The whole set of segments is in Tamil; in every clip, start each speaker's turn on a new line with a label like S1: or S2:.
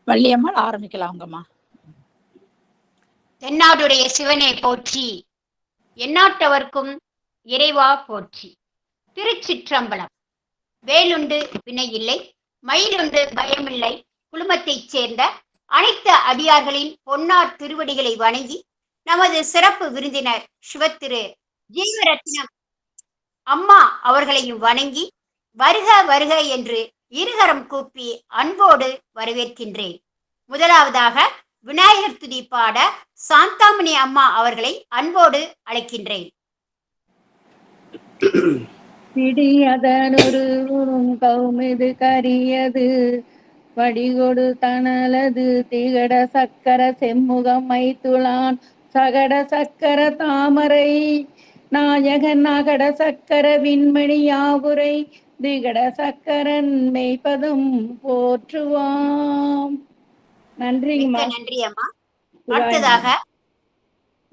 S1: வள்ளியம்மாள் ஆரம்பிக்கலாங்கம்மா.
S2: தென்னாடுடைய சிவனை போற்றி, எந்நாட்டவர்க்கும் இறைவா போற்றி. திருச்சிற்றம்பலம். வேலுண்டு வினையில்லை, மயிலுண்டு பயமில்லை. குழுமத்தைச் சேர்ந்த அனைத்து அடியார்களின் பொன்னார் திருவடிகளை வணங்கி நமது சிறப்பு விருந்தினர் சிவத்திரு ஜீவரத்னம் அம்மா அவர்களையும் வணங்கி வருக வருக என்று இருகரம் கூப்பி அன்போடு வரவேற்கின்றேன். முதலாவதாக விநாயகர் துதி பாட சாந்தாமணி அம்மா அவர்களை அன்போடு அழைக்கின்றேன்.
S3: பிடியதனொரு கௌமிது கரியது வடிகொடு தனலது திகட சக்கர செம்முகம் மைத்துளான் சகட சக்கர தாமரை நாயகன் நகட சக்கர விண்மணி யாவுரை திகட சக்கரன் மெய்ப்பதும் போற்றுவாம். நன்றிங்கம்மா.
S2: நன்றி அம்மா. அடுத்ததாக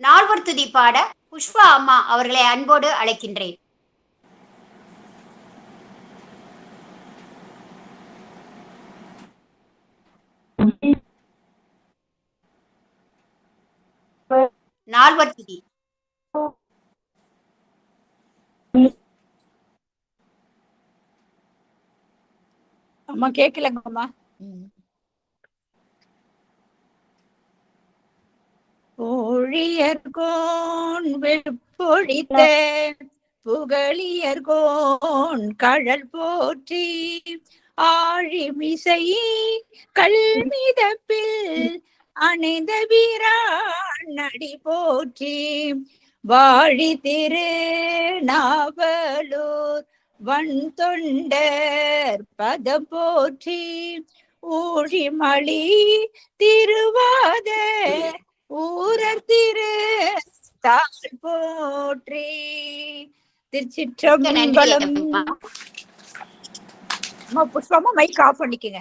S2: நால்வர் துதி பாட புஷ்பா அம்மா அவர்களை அன்போடு அழைக்கின்றேன். நால்வர் துதி.
S1: அம்மா கேட்கலங்கம்மா. ஊழியர்கோன் வெப்பொழித்த புகழியர்கோன் கழல் போற்றி ஆழிமிசை கல்மிதப்பில் அணைந்த வீரான் நடி போற்றி வாழி திரு நாவலூர் வன் தொண்டர் பதம் போற்றி ஊழிமளி திருவாத ஊரர் திரு தாள் போற்றி. திருச்சிற்றம்பலம். புஷ்பமா மைக் ஆஃப் பண்ணிக்கங்க.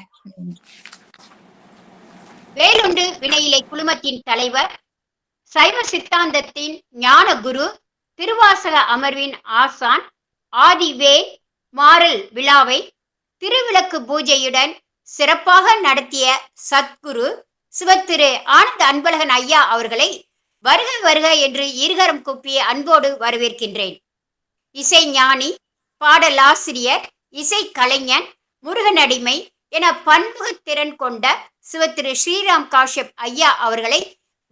S2: வேலுண்டு வினையிலை குழுமத்தின் தலைவர், சைவ சித்தாந்தத்தின் ஞான குரு, திருவாசக அமர்வின் ஆசான், ஆதிவே மாறல் விழாவை திருவிளக்கு பூஜையுடன் சிறப்பாக நடத்திய சத்குரு சிவத்திரு ஆனந்த அன்பழகன் ஐயா அவர்களை வருக வருக என்று இருகரம் கூப்பி அன்போடு வரவேற்கின்றேன். இசை ஞானி, பாடலாசிரியர், இசை கலைஞன், முருகனடிமை என பன்முக திறன் கொண்ட சிவத்திரு ஸ்ரீராம் காஷ்யப் ஐயா அவர்களை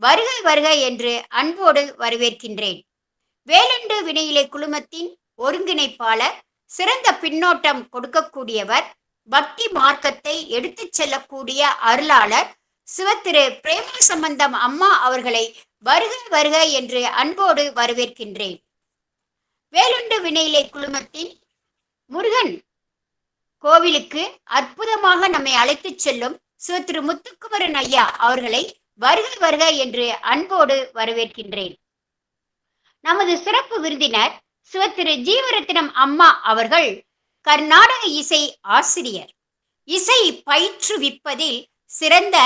S2: வருக வருக என்று அன்போடு வரவேற்கின்றேன். வேலுண்டு வினையிலை குழுமத்தின் ஒருங்கிணைப்பாளர், சிறந்த பின்னோட்டம் கொடுக்கக்கூடியவர், பக்தி மார்க்கத்தை எடுத்துச் செல்லக்கூடிய அருளாளர் சிவத்திரு பிரேம சம்பந்தம் அம்மா அவர்களை வருக வருக என்று அன்போடு வரவேற்கின்றேன். வேலுண்டு வினையிலை குழுமத்தின் முருகன் கோவிலுக்கு அற்புதமாக நம்மை அழைத்துச் செல்லும் சிவத்திரு முத்துக்குமரன் ஐயா அவர்களை வருக வருக என்று அன்போடு வரவேற்கின்றேன். நமது சிறப்பு விருந்தினர் சிவத்திரு ஜீவரத்னம் அம்மா அவர்கள் கர்நாடக இசை ஆசிரியர், இசை பயிற்றுவிப்பதில் சிறந்த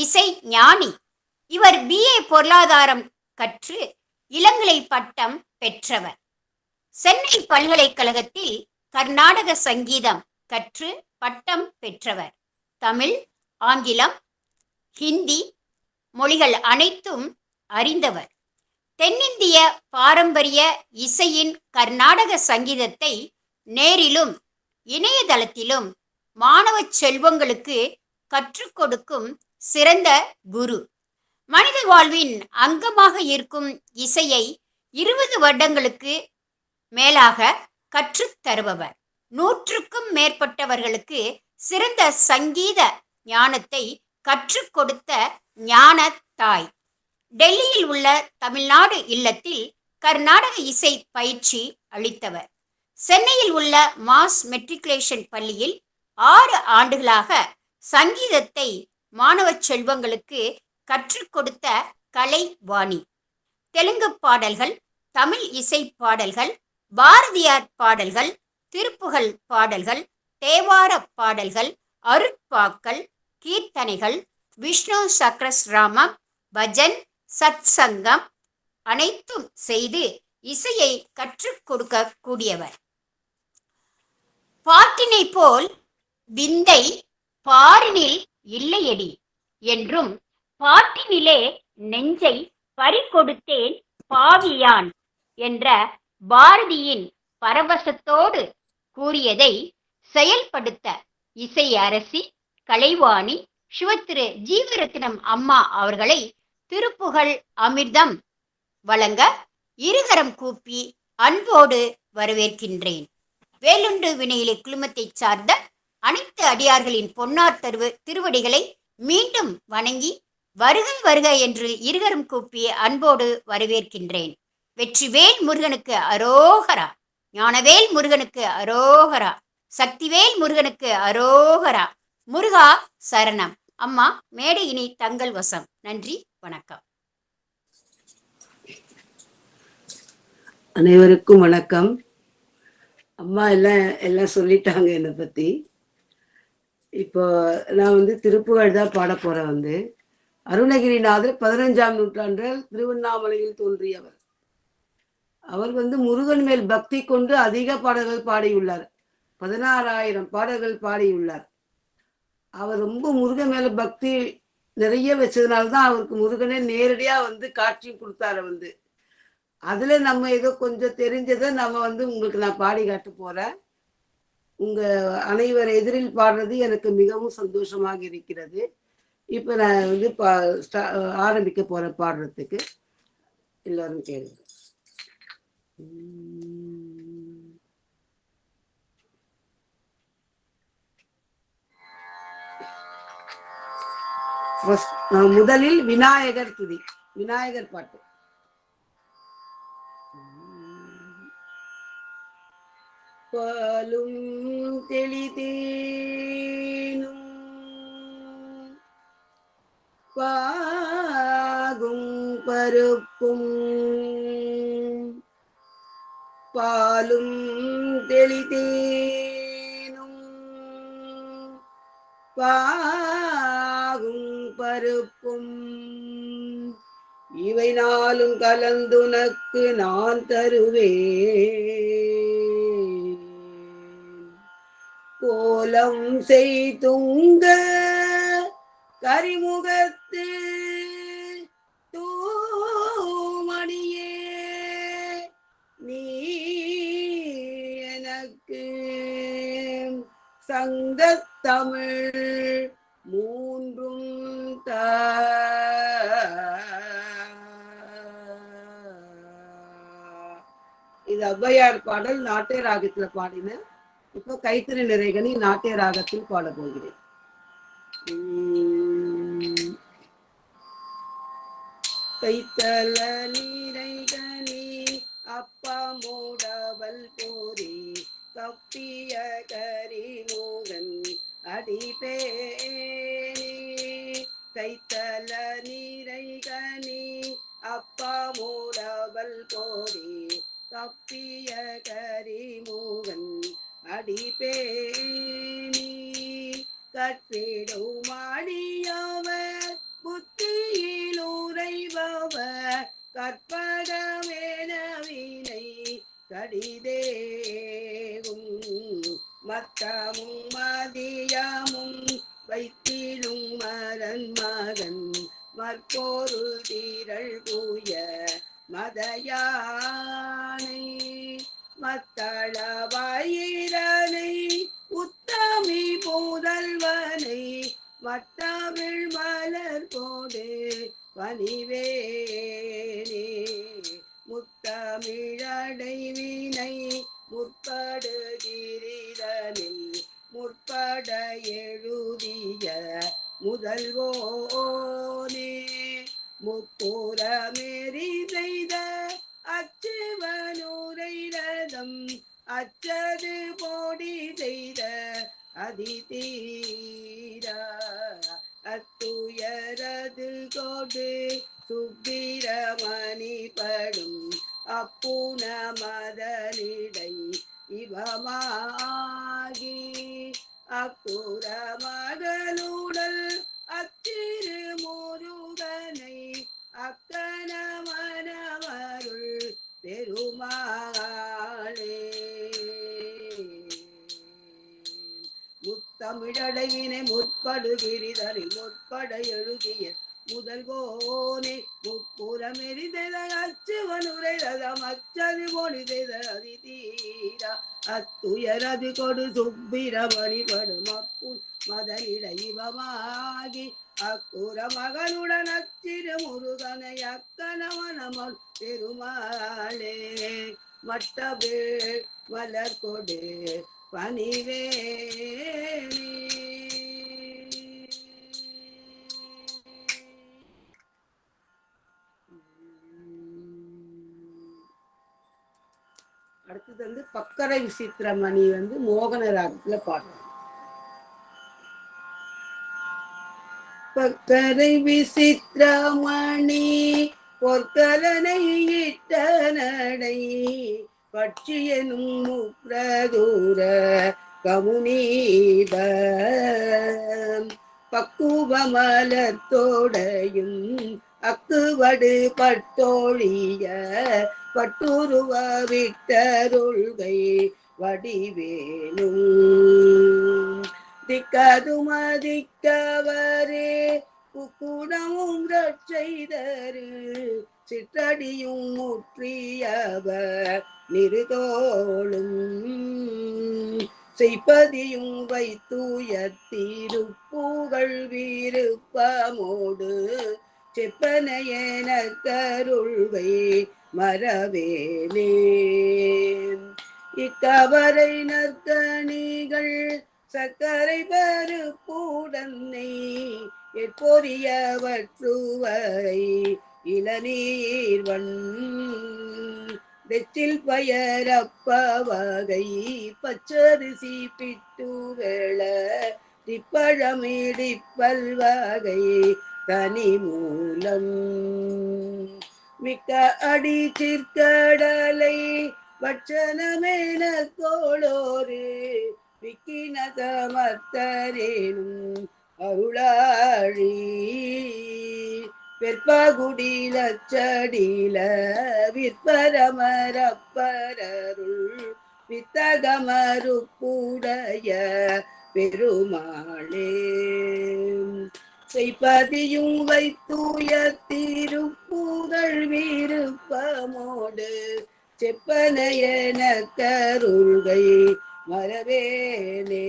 S2: இசை ஞானி. இவர் BA பொருளாதாரம் கற்று இளங்கலை பட்டம் பெற்றவர். சென்னை பல்கலைக்கழகத்தில் கர்நாடக சங்கீதம் கற்று பட்டம் பெற்றவர். தமிழ், ஆங்கிலம், ஹிந்தி மொழிகள் அனைத்தும் அறிந்தவர். தென்னிந்திய பாரம்பரிய இசையின் கர்நாடக சங்கீதத்தை நேரிலும் இணையதளத்திலும் மாணவ செல்வங்களுக்கு கற்றுக் கொடுக்கும் சிறந்த குரு. மனித வாழ்வின் அங்கமாக இருக்கும் இசையை 20 வருடங்களுக்கு மேலாக கற்றுத் தருபவர். 100க்கும் மேற்பட்டவர்களுக்கு சிறந்த சங்கீத ஞானத்தை கற்றுக் கொடுத்த ஞான தாய். டெல்லியில் உள்ள தமிழ்நாடு இல்லத்தில் கர்நாடக இசை பயிற்சி அளித்தவர். சென்னையில் உள்ள மாஸ் மெட்ரிகுலேஷன் பள்ளியில் 6 ஆண்டுகளாக சங்கீதத்தை மாணவ செல்வங்களுக்கு கற்றுக் கொடுத்த கலைவாணி. தெலுங்கு பாடல்கள், தமிழ் இசை பாடல்கள், பாரதியார் பாடல்கள், திருப்புகழ் பாடல்கள், தேவார பாடல்கள், அருட்பாக்கள், கீர்த்தனைகள், விஷ்ணு சக்ரஸ்ராமம், பஜன், சத் சங்கம் அனைத்தும் செய்து இசையை கற்றுக் கொடுக்க கூடியவர். பாட்டினை போல் விந்தை பாரினில் இல்லையடி, என்றும் பாட்டினிலே நெஞ்சை பறிகொடுத்தேன் பாவியான் என்ற பாரதியின் பரவசத்தோடு கூறியதை செயல்படுத்த இசை அரசி கலைவாணி சிவத்திரு ஜீவரத்னம் அம்மா அவர்களை திருப்புகழ் அமிர்தம் வழங்க இருகரம் கூப்பி அன்போடு வரவேற்கின்றேன். வேலுண்டு வினையிலே குழுமத்தை சார்ந்த அனைத்து அடியார்களின் பொன்னார் திருவடிகளை மீண்டும் வணங்கி வருக வருக என்று இருகரம் கூப்பி அன்போடு வரவேற்கின்றேன். வெற்றிவேல் முருகனுக்கு அரோகரா, ஞானவேல் முருகனுக்கு அரோகரா, சக்திவேல் முருகனுக்கு அரோகரா. முருகா சரணம். அம்மா மேடை இனி தங்கள் வசம். நன்றி, வணக்கம்.
S4: அனைவருக்கும் வணக்கம். அம்மா எல்லாம் சொல்லிட்டாங்க என்னை பத்தி. இப்போ நான் திருப்புகழ் தான் பாட போறேன். அருணகிரிநாதர் 15ஆம் நூற்றாண்டில் திருவண்ணாமலையில் தோன்றியவர். அவர் முருகன் மேல் பக்தி கொண்டு அதிக பாடல்கள் பாடியுள்ளார். 16,000 பாடல்கள் பாடியுள்ளார். அவர் ரொம்ப முருகன் மேல பக்தி நிறைய வச்சதுனால்தான் அவருக்கு முருகனே நேரடியா காட்சி கொடுத்தாரு. அதுல நம்ம ஏதோ கொஞ்சம் தெரிஞ்சதை நம்ம உங்களுக்கு நான் பாடி காட்ட போறேன். உங்க அனைவர் எதிரில் பாடுறது எனக்கு மிகவும் சந்தோஷமாக இருக்கிறது. இப்ப நான் ஆரம்பிக்க போறேன் பாடுறதுக்கு. எல்லாரும் கேளுங்க. முதலில் விநாயகர் துதி, விநாயகர் பாட்டு. பாலும் தெளிதேனும் பாகும் பருப்பும், பாலும் தெளிதேனும் பாகும் பருப்பும், இவை நாளும் கலந்துனக்கு நான் தருவேன். கோலம் செய்துங்க கரிமுகத்து தூமணியே, நீ எனக்கு சங்கத்தமிழ் மூன்றும் இது ஔவையார் பாடல். நாட்டிய ராகத்துல பாடினேன். இப்போ கைத்திரை நிறைகனி நாட்டிய ராகத்தில் பாட போகிறேன். கைத்தல நீரைகனி அப்பா மூடவல் போரி கப்பிய கரிமூகன் அடிபேனி. கைத்தல நீரைகனி அப்பா மூடவல் போரி கப்பிய கரிமூகன் அடிபேனி. கற்றிடும் அடியவர் புத்தியில் உரைபவர் கற்பகமேனவினை கடிதேவும். மத்தமும் மதியமும் வைத்திடும் மரன் மகன் மற்போரு தீரள் பூய மதயானை. மத்தள வயிரனை உத்தமி புதல்வனை மட்டவிழ் மலர் போடு பணிவேனே. முத்தமிழடைவினை முற்படுகிறனில் முற்பட எழுதிய முதல்வோனே. முப்புறமேறி செய்த அச்சுவனுரை ரதம் அச்சது போடி செய்த அதிதீரா. அத்துயரது கொடு சுப்பிரமணி படும் அப்புன மதனிடை இவமாகி. அப்புற மகளுடல் அத்திரு முருகனை அக்கன மனவருள் பெருமாளே. முத்த தமிழடையினை முற்படுகிறிதனில் முற்பட எழுதிய முதல்வோனே முப்புறமெறிதெத அச்சுவனுரைதம் அச்சது பொழிதெத அதிதீரா அத்துயரது கொடு சுப்பிரமணி படும் அப்புன் மதனிடைவமாகி அக்குற மகனுடன் அச்சிறு முருகனை அக்கணவனமன் பெருமாளே மட்டவே மலர் கொடு பணிவேணி. அடுத்தது வந்து பக்கரை விசித்திரமணி வந்து மோகன ராகத்துல பாடுறோம். பக்கரை விசித்திரமணி பொற்கலனை இட்ட நடை பட்சியனும் முப்ரதூர கமுனீப பக்குவமலத்தோடையும் அக்குவடு பட்டோழிய பட்டுருவ விட்டருள்கை வடிவேனும் திக்கதுமதிக்கவரே குக்குடமும் ரட்சைதரு சிற்றடியும் முற்றியவர் நிறுதோளும் செய்ப்பதியும் வைத்துயர்த்திருப்புகழ் விருப்பமோடு செப்பனையன கருள்கை மரவேலே இக்கவரை நற்கணிகள் சக்கரை பருப்புடன்னை எப்பொரியவற்றுவரை இளநீர்வன் வெற்றில் பயரப்பவகை பச்சரிசி பிட்டுகள திப்பழமிடிப்பல்வகை தனி மூலம் மிக்க அடி சிற்கடலை பட்சணமென கோளோரு விக்கினகமர்த்தரேனும் அருளாழி வெற்பகுடில சடில விற்பரமரப்பரருள் வித்தகமருப்புடைய பெருமாளே செய்ப்பதியும் வைத்துயர்த்திருப்புகழ் விருப்பமோடு செப்பனையன கருள்கை மரவேலே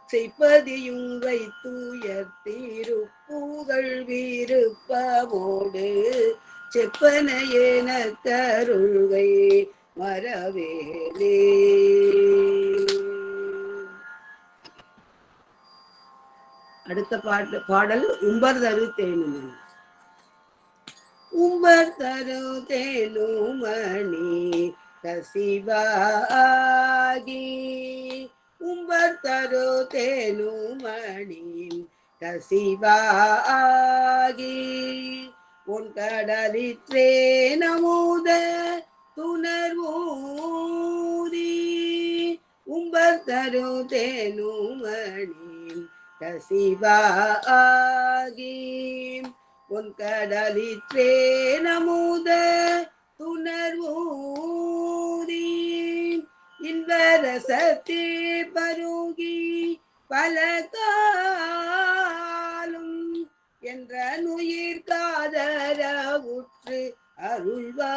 S4: செய்ப்பதியும் வைத்துயர்த்திருப்புகழ் விருப்பமோடு செப்பனையன கருள்கை மரவேலே. அடுத்த பாடல் உம்பர் தரு தேனுமணி. உம்பர் தரு தேனுமணி கசிவாகி உம்பர் தரு தேனுமணி கசிவாகி உன் கடலிற்றே நமுத துணர்வூதி உம்பர் தரு தேனுமணி கசிவாகி உன் கடலிற்றே நமுத துணர்வூதி இன்பரசத்தே பருகி பல காலும் என்ற நுயிர் காதரவுற்று அருள்வாயே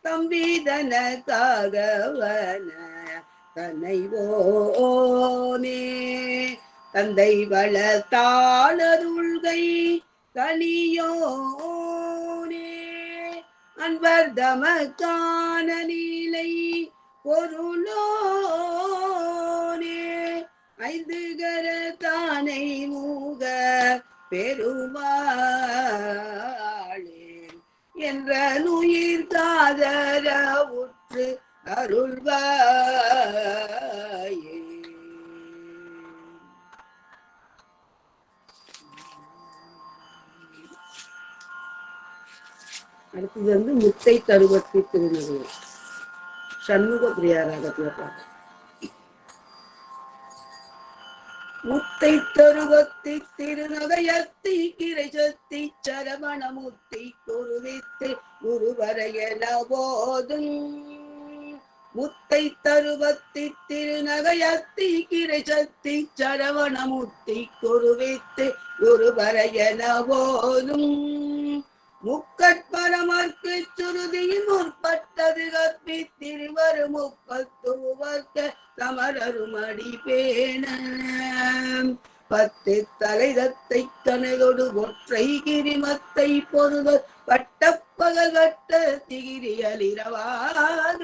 S4: தம்பிதனக்காகவன தன்னைவோனே தந்தை வளர்த்தாளருள்கை கனியோனே அன்பர் தமக்கான நீலை பொருளோனே ஐந்து கரத்தானை மூக பெருமாளே என்ற நுயிர் காதரவுற்று அருள்வாயே. அடுத்தது வந்து முத்தை தருவத்தி திருநகை சண்முக பிரியாராகத்துல பாட்டு. முத்தை தருவத்தி திருநகையத்தி கிரை சத்தி சரவணமுத்தி குருவித்து குருவரையன போதும் முத்தை தருவத்தி திருநகையத்தி கிரை சத்தி சரவணமுத்தி குருவித்து குருபரையன போதும் முக்கட்பரமர்க்கு சுருதியின் முற்பட்டது கற்பி திருவரு முப்பத்துவர்க்க தமரருமடி பேண பத்து தலைதத்தை கனதொடு ஒற்றை கிரிமத்தை பொருத பட்டப்பகல் வட்ட திகிரியலிரவாக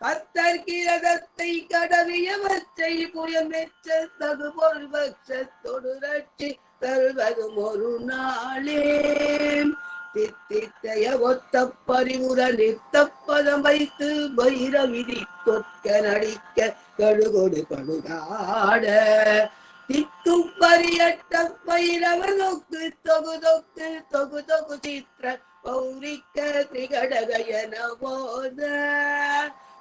S4: பத்தர் கிரதத்தை கடவிய வச்சை புயமெச்ச தகு பொருள் பட்சத்தொடு ரட்சி தருவதும் ஒரு நாளே தித்தித்தைய ஒத்த பரிவுர நித்தப்பதம் வைத்து பைரவிதி தொற்க நடிக்க கடுகொடு கடுகாட திக்கும் பரியட்ட பைரவ நோக்கு தொகு தொக்கு தொகு தொகு சித்திர பௌரிக்க திரிகடகயன போத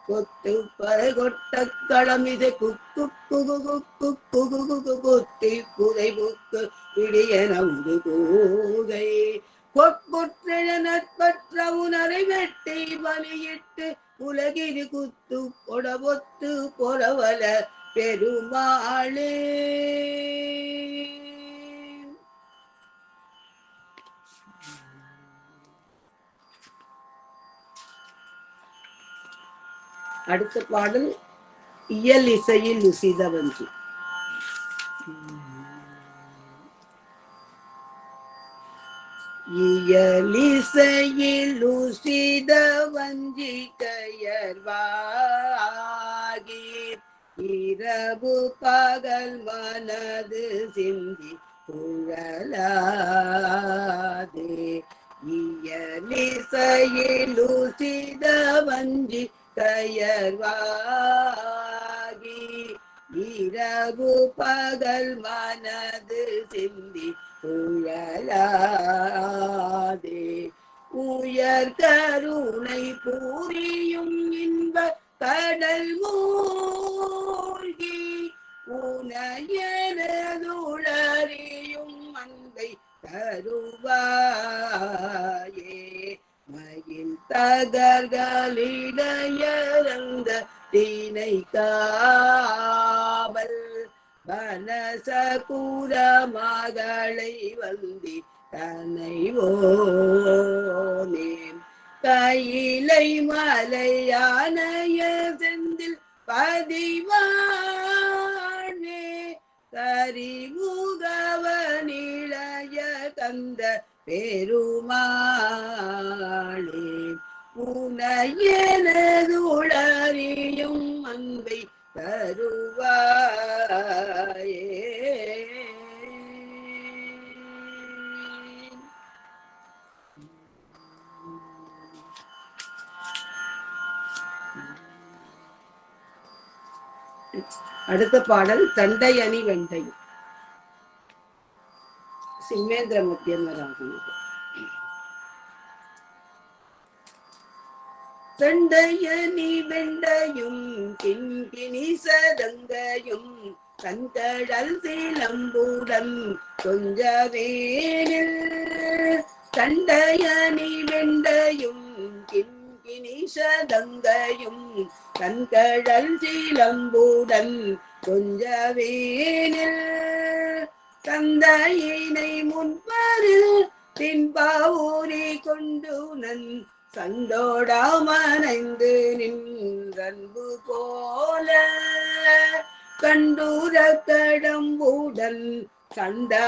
S4: கொத்து பரகொட்ட களமிது குக்கு குகு குக்கு குகு குகு குத்தி புதை புக்கு பிடியன உது கூகை கொட்புற்ற உணரை வெட்டி பலியிட்டு உலகிரி குத்து கொடபொத்து பொறவல பெருமாளே. அடுத்த பாடல் இயல் இசையில் லுசிதவஞ்சி. இயலிசையில் லுசிதவஞ்சி கயர்வாகி இரவு பகல் மனது சிந்தி குழலாதே இயலிசையில் லுசிதவஞ்சி கயர்வாகி இரவு பகல் மனது சிந்தி உயலாதே உயர் கருணை புரியும் இன்ப கடல் மூழ்கி உனையனதுளறியும் அன்பை தருவாயே மயில் தகர்களிடையறந்த தீனை காவல் வனசகூர மகளை வந்தி தனைவோனே கையிலை மலையானைய செந்தில் பதிவானே கரிமுகவனிளைய கந்த பெருமாளே உனையனதுளறியும் அன்பை தருவாயே. அடுத்த பாடல் தண்டை அணி வெண்டை. சிம்மேந்திர மத்தியமராகும். தண்டையணி வெண்டையும் கிண்கிணி சதங்கையும் கண்கடல் சீலம்புடன் கொஞ்சவேனில் தண்டையணி வெண்டையும் கிண்கிணி சதங்கையும் கண்கடல் சீலம்புடன் கொஞ்சவேனில் தந்தையினை முன்பரில் பின்பாவூரி கொண்டு நன் சந்தோடாமனைந்து நின்றன்பு போல கண்டூர கடம்புடன் சண்டமாகுடங்களும்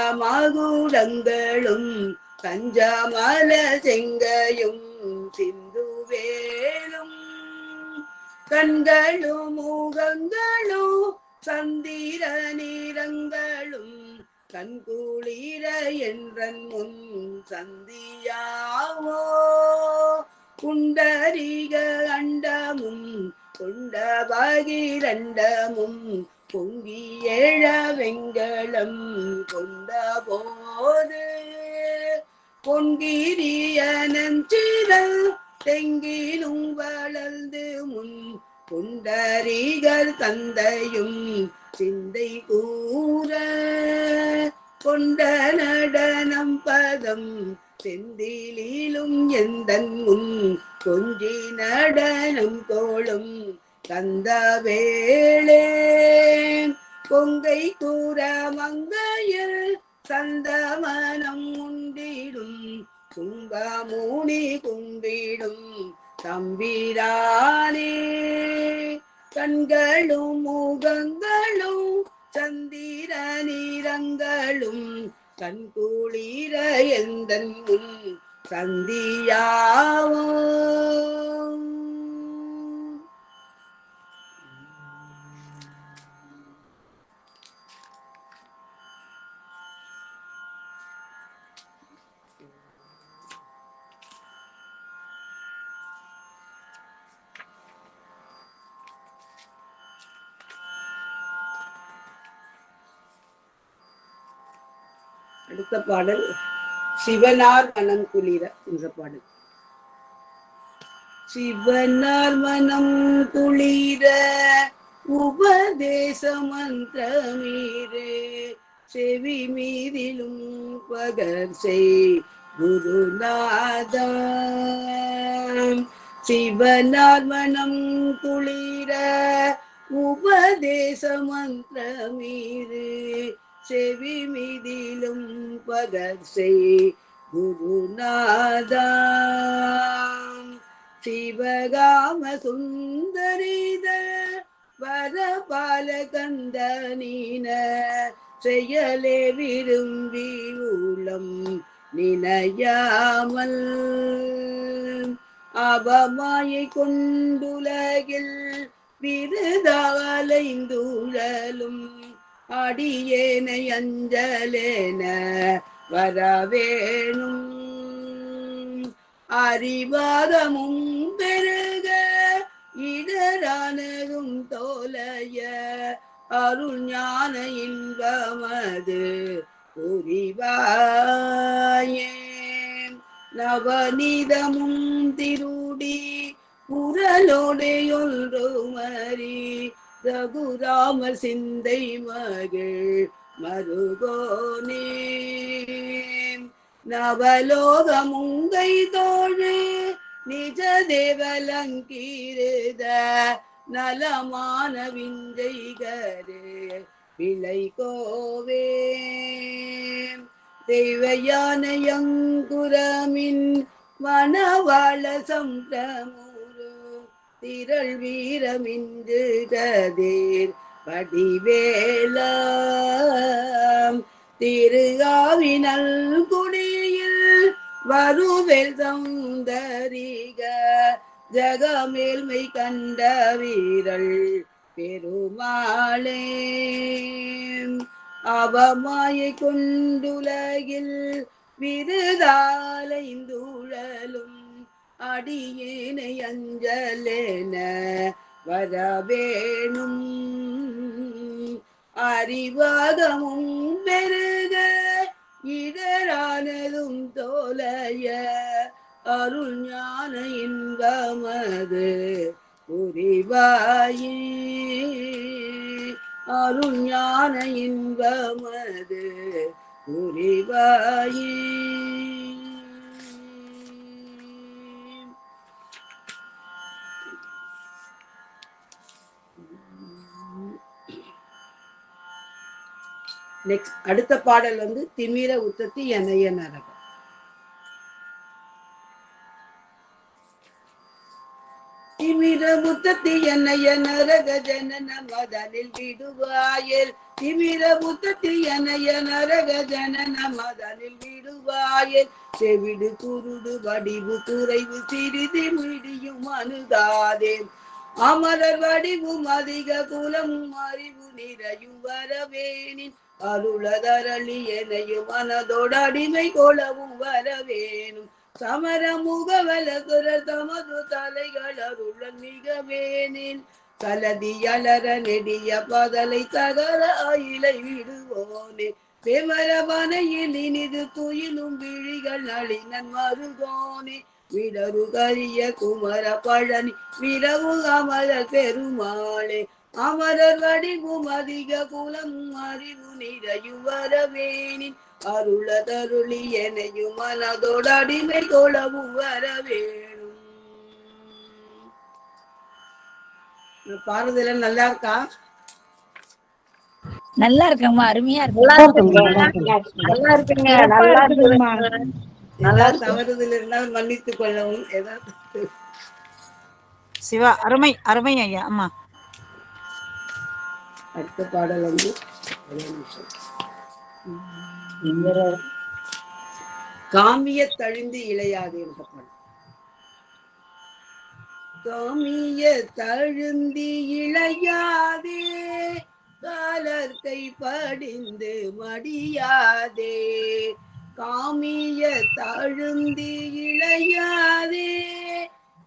S4: கஞ்சமல செங்கையும் சிந்துவேலும் கண்களும் முகங்களும் சந்திர நிறங்களும் கண்குளிர என்றன் முன் சந்தியாவோ குண்டரிக அண்டமும் கொண்ட பகிரண்டமும் பொங்கி ஏழ வெங்கலம் கொண்ட போது பொன்கிரிய நஞ்சிரல் தெங்கிலும் வளர்ந்து முன் குண்டரிகர் தந்தையும் சிந்தை கூற கொண்ட நடனம் பதம் செந்திலும் எந்தன் முன் கொஞ்சி நடனம் தோளும் கந்த வேளே கொங்கை தூர மங்கையில் சந்தமனம் உண்டிடும் கும்பமூனி கும்பிடும் தம்பிரானே கண்களும் முகங்களும் சந்திர நிறங்களும் கண்குளிர எந்தன் முன் சந்தியாவோ. அடுத்த பாடல் சிவனார் மனம் குளிர என்ற பாடல். சிவனார் மனம் குளிர உபதேச மந்திரமீரே செவி மீதிலும் பகர் செய் குருநாதா. சிவனார் மனம் குளிர உபதேச மந்திரமீரே செவி மீதிலும் பகர் செய் குருநாதா. சிவகாம சுந்தரித வரபால கந்தனீன செயலே விரும்பி உளம் நினையாமல் அவமாயை கொண்டுலகில் விருதாலைந்துழலும் அடியேனை அஞ்சலேன வரவேணும். அறிவாதமும் பெருக இடரானதும் தோலைய அருள் ஞான இன்பமது புரிவாயே. நவநீதமும் திருடி குரலோடே ஒன்றுமறி ரகுராம சிந்தை மகள் மருகோனே. நவலோகமுங்கை தோழு நிஜ தேவலங்கீருத நலமான விஞ்சைகரே விளை கோவே. தெய்வயானையங்குரமின் மணவாள சம்பிரமுரு திரள் வீரமின்று கதேர் படிவேலாம். திருகாவினல் குடியில் வருவேல் சௌந்தரிக ஜகமேல்மை கண்ட வீரல் பெருமாளே. அவமாயை கொண்டுலகில் விருதாலைந்துழலும் அடியேனை அஞ்சலேன வரவேணும். அறிவாதமும் பெருக இடரானதும் தோலைய அருள் ஞான இன்பமது புரிவாயே. அருள் ஞான இன்பமது புரிவாயே. நெக்ஸ்ட் அடுத்த பாடல் திமிர உத்தத்தி எனைய நரகம். திமிர முத்தத்தி எனைய நரக ஜனன மதனில் விடுவாயில். திமிர முத்தத்தி எனைய நரக ஜனன மதனில் விடுவாயில். செவிடு குருடு வடிவு குறைவு சிறிது முடியும் அணுகாதே. அமரர் வடிவும் அதிக குலமும் அறிவு நிறையும் வரவேனின் அருளதரளி எனையும் மனதோடு அடிமை கொளவும் வரவேணும். சமர முகவல குரல் தமது தலைகள் அருளன் மிகவேனின் கலதி அலர நெடிய பதலை தகர ஆயிலை விடுவோனே. விமரவனையில் இனிது துயிலும் விழிகள் நளினன் மருகோனே. விடரு கரிய குமர பழனி விரவு அமரர் பெருமாளே. அமரர் வடிவும் அதிக குலமும் அறிவு நிறையும் வரவேனின் அருளதருளி எனையும் மனதோடு அடிமை கொளவும் வரவேணும். பாடுறதெல்லாம் நல்லா இருக்கா?
S1: நல்லா இருக்கேம்மா, அருமையா இருக்கு.
S5: நல்லா இருக்குங்க.
S3: சிறப்பா
S5: நல்லா
S3: இருக்குதுங்கம்மா.
S5: நல்லா
S4: ஏதாவது
S5: இருக்கு.
S4: தவறுதல் இருந்தால் மன்னித்துக் கொள்ளவும். ஏதாவது
S6: சிவா அருமை அருமை ஐயா. அம்மா
S4: அடுத்த பாடல் வந்து ஒரே நிமிஷம். காமிய தழுந்து இளையாது என்ற பாடல். காமிய தழுந்தி இளையாதே, காலர்கை படிந்து மடியாதே. காமிய தழுந்தி இளையாதே,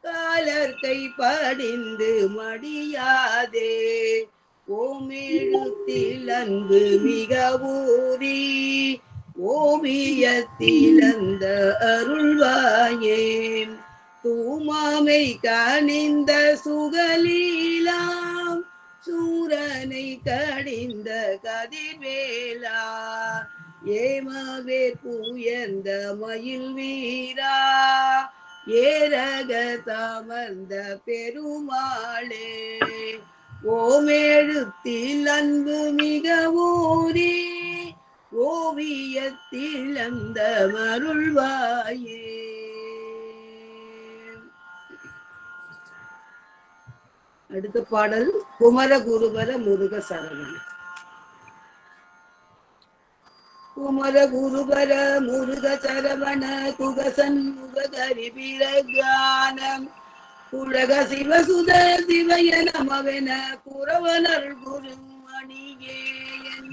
S4: காலர்கை படிந்து மடியாதே. ஓமெழுத்தில் அன்பு மிக ஊறி, ஓவியத்தில் அந்த அருள்வாயே. தூமாமை கனிந்த சுகலீலாம், சூரனை கடிந்த கதிர்வேலா. ஏமவே புயர்ந்த மயில் வீரா, ஏரக தமர்ந்த பெருமாளே. ஓமெழுத்தில் அன்பு மிக ஊறி, ஓவியத்தில் அந்த மருள்வாயே. அடுத்த பாடல் குமர குருபர முருக சரவண. குமர குருபர முருக சரவண குகசன் முகரி பிரகானம், குழக சிவசுத சிவய நமவென குரவனர் குருமணியேயன்.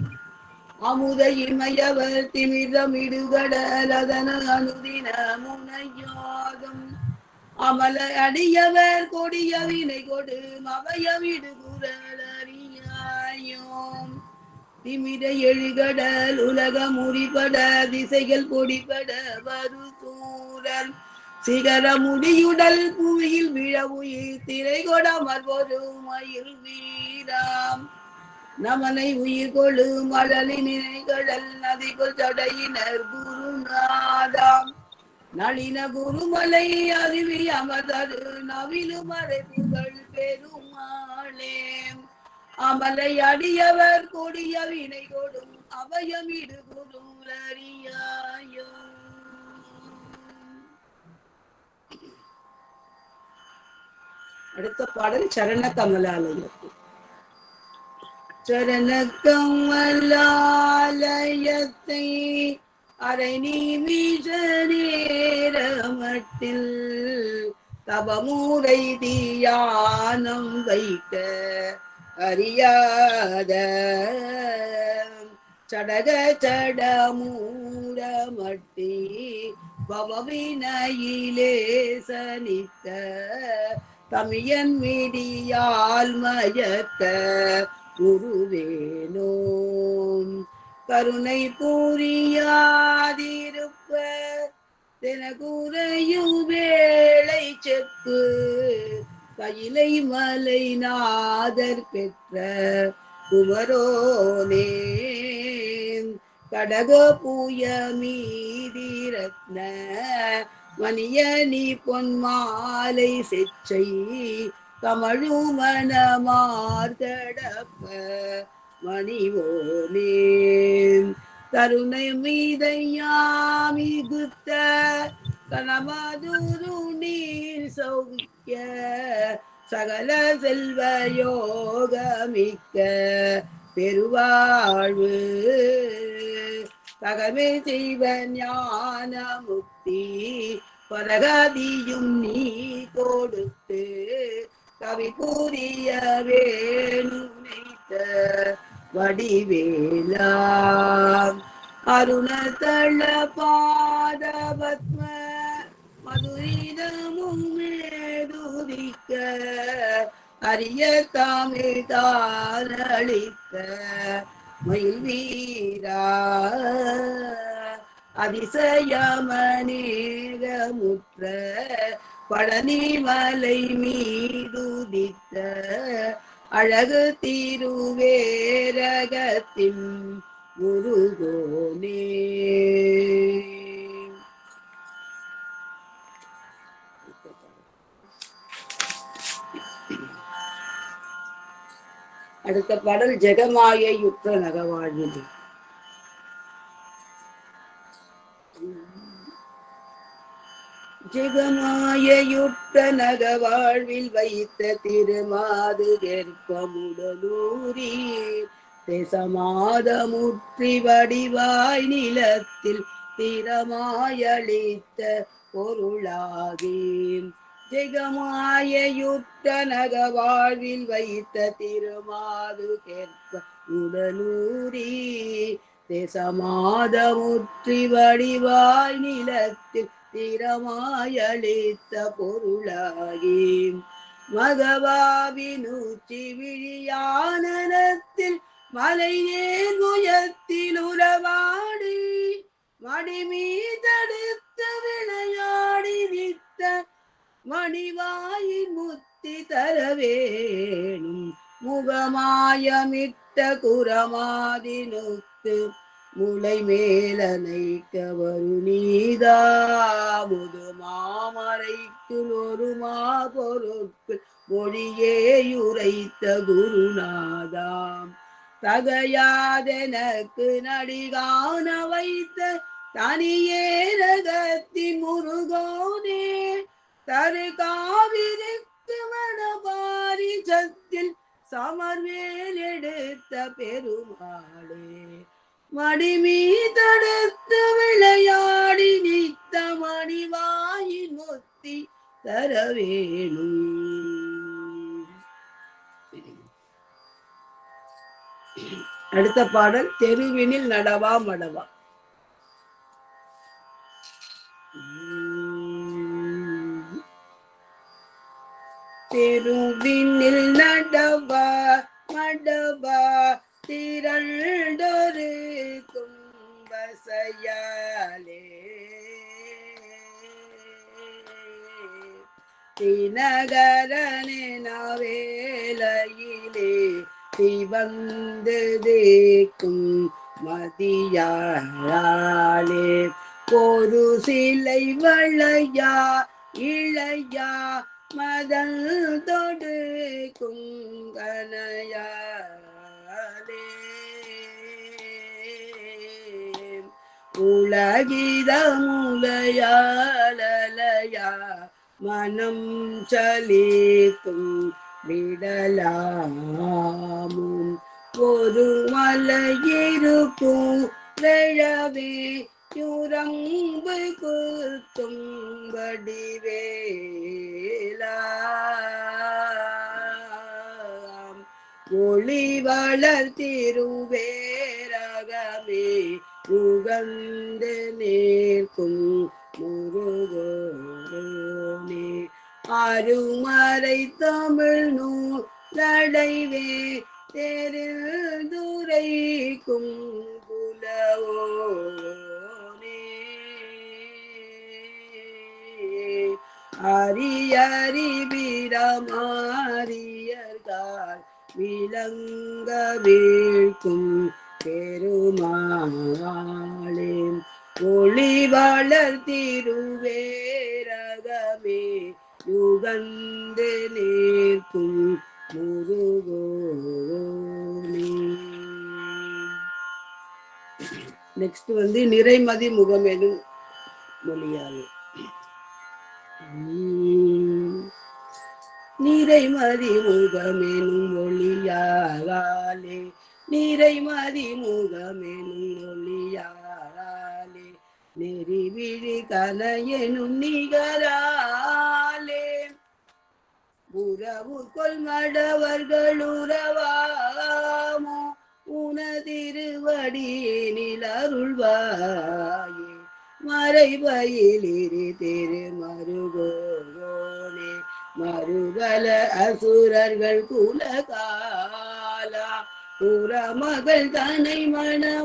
S4: அமுத இமயவர் திமிரமிடுகடல் அதன அனுதின முனையோகம். அமல அடியவர் கொடிய வினை கொடு மவயமிடு குரலறியாயோம். திமிர எழுகடல் உலக முறிபட திசைகள் பொடிபட வரு சூரல். சிகர முடியுடல் புவியில் விழவுயிர் திரை கொடமர் ஒரு மயில் வீராம். நமனை உயிர் கொழு மழலி நினைகடல் நதிகள் சடையினர் குருநாதாம். நளின குருமலை அருவி அமர்தரு நவிலு மறை புகழ் பெருமாளே. அமலை அடியவர் கொடிய வினை கொடும் அபயமிடு குருளறியாயோ. அடுத்த பாடல் சரண கமலாலயத்து. சரண கமலாலயத்தை அரை நீமிஷ நேரமட்டில் தவமூரை தியானம் வைக்க அறியாத சடக சடமூடமட்டி பவவினையிலே சனித்த தமியன் மீடியால் மயக்க குருவேனோம். கருணை புரியாதிருப்ப தெனகுறையும் வேளை செப்பு கையிலை மலை நாதர் பெற்ற குமரோனே. கடக பூய மீதிரத்ன மணியணி பொன்மாலை செச்சை கமழுமண மார்கடப்ப மணிவோனே. கருணை மீதையாமிகுத்த கனமதுரு நீர் சௌக்கிய சகல செல்வ யோகமிக்க பெருவாழ்வு. தகமே செய்வ ஞான முக்தி பரகதியும் நீ கொடுத்து கவி கூறிய வேணுனைத்த வடிவேலா. அருணதள பாத பத்ம மதுரிதமும் மேதுரிக்க அரிய தமிழ் தானளிக்க மயில் வீரா. அதிசயமனேகமுற்ற பழனிமலை மீதுதித்த அழகு திருவேரகத்தின் முருகோனே. அடுத்த பாடல் ஜெகமாயை யுத்த நகவாழ்வில். ஜெகமாயுட்ட நகவாழ்வில் வைத்த திருமாது கெற்பமுடலூரி தேசமாதமுற்றி வடிவாய் நிலத்தில் திறமாயளித்த பொருளாகி ஜெகமாயுட்ட நகவாழ்வில் வைத்த திருமாது கெற்ப உடலூரி தேசமாதமுற்றி வடிவாய் நிலத்தில் திறமாயளித்த பொருளாகி மகவாவினூச்சி விழியானத்தில் மலை நேர்முயத்தில் உறவாடி மடிமீதடுத்து விளையாடி நித்த மணிவாயின் முத்தி தரவேணும் முகமாயமிட்ட குரமாதினுக்கு முளை மேலனைக்க வருநீதா முது மாமரைக்கு ஒரு மாபொருட்கள் மொழியேயுரைத்த குருநாதாம் தகையாதெனக்கு நடிகான வைத்த தனியேரகத்தின் முருகோனே தரு காவிரிக்கு மணபாரி சத்தில் சமர்வேல் எடுத்த பெருமாளே மடிமீதடுத்து விளையாடி நித்த மணிவாயின் முத்தி தரவேணும். அடுத்த பாடல் தெருவினில் நடவா மடவா. தெருவினில் நடவா மடவா திரண்டொரு கும்பசையாலே தினகரனின் வேளையிலே திவந்து தேக்கும் மதியாளே ஒரு சிலை வளையா இளையா மதல் தொடு குங்கனையா உலகிதமுலையாலயா மனம் சலித்தும் விடலாமும் ஒரு மலையிருக்கும் வெழவே யுரம்பு குத்தும் வடிவேலா ஒளி வளர்த்திருவேரகமே உகந்து நேர்க்கும் முருகோனே அருமறை தமிழ் நூலடைவே தெரிந்துரைக்கும் குலவோனே அரியறி வீரமாரியர்கள் விளங்க வீழ்க்கும் பெருமாளே ஒளி வளர்த்திருவேரகமே யுகந்து நேர்க்கும் முருகோனே. நெக்ஸ்ட் நிறைமதி முகமெனும் மொழியாளு. நிறைமதி முகமெனும் ஒளியாலே நிறைமதி முகமெனும் ஒளியாலே நெறிவிழி கலையெனும் நிகராலே உறவு கொள்மடவர்கள் உறவாமோ உனதிருவடியினில் அருள்வாயே மறைபயிலிரு திருமருகோனே மறுகல அசுரர்கள் குலகாலா புறமகள் தனை மணமருள்வோனே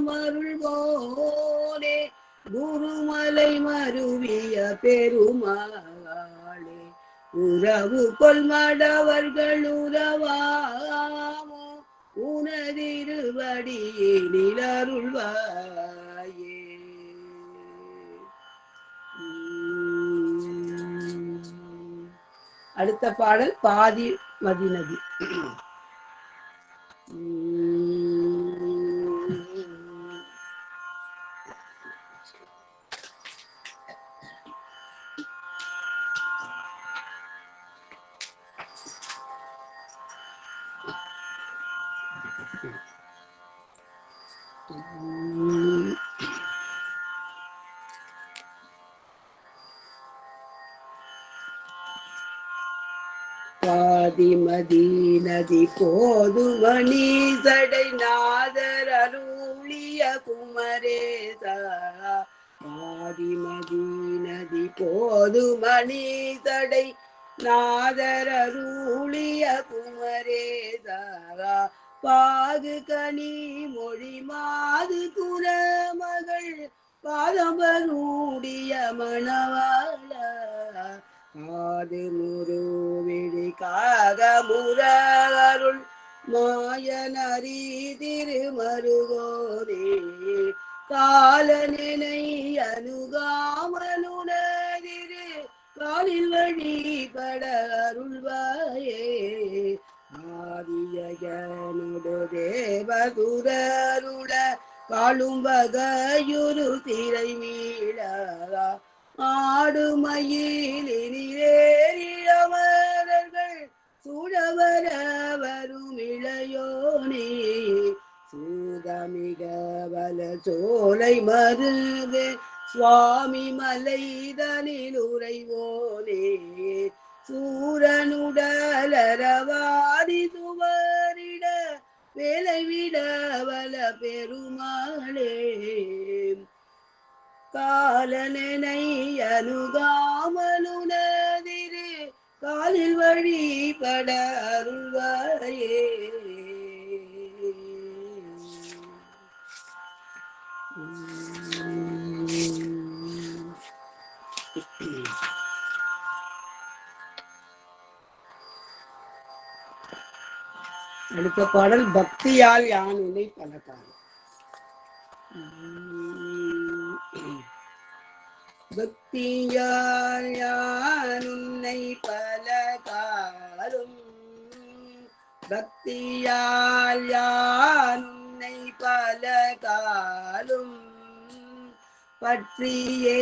S4: குருமலை மருவிய பெருமாளே உறவு கொள்மடவர்கள் உறவாமோ உனதிருவடியினில் அருள்வாயே. அடுத்த பாடல் பாதி மதிநதி. பாதிமதி நதி போதுமணி சடை நாதர் அருளிய குமரேசா. பாதிமதி நதி போதுமணி சடை நாதர் அருளிய குமரேசா. பாகு கனி மொழி மாது குரமகள் பாதம்பருடைய மணவாள. காது முருவிழி காக முரருள் மாயனரி திருமருகோரே. காலனினை அணுகாமலுனதிரு காலில் வழிபட அருள்வாயே. ஆதியனுடு தேவதுரருள காலும் வகையுரு திரை மீள. ஆடுமயிலினேறியமரர்கள் சூழவர வரும் இளையோனே. சூதமிக வல சோலை மருவே சுவாமி மலைதனில் உறைவோனே. சூரனுடலரவாதி சுவரிட வேலை விட வல பெருமாளே. காலனை அணுகாமலுனதிரு காலில் வழிபட அருள்வாயே. அடுத்த பாடல் பக்தியால் யான் உன்னை பலகாலம். பக்தியால் யான் உன்னை பலகாலும். பக்தியால் யான் உன்னை பலகாலும். பற்றியே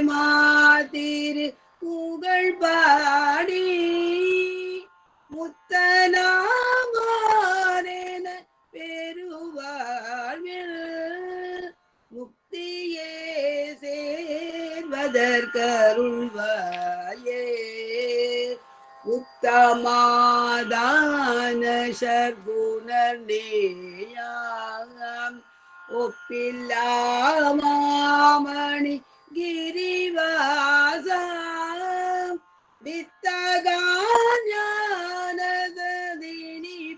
S4: மாதிரு புகழ் பாடி முத்தனாமானேன பெருவாழ்வில் முக்தியே சேர்வதற்கருள்வாயே. உத்தமாதான சர்க்குணர்நேயாம் ஒப்பில்லாமணி கிரிவாசம் வித்தகாஞானதினி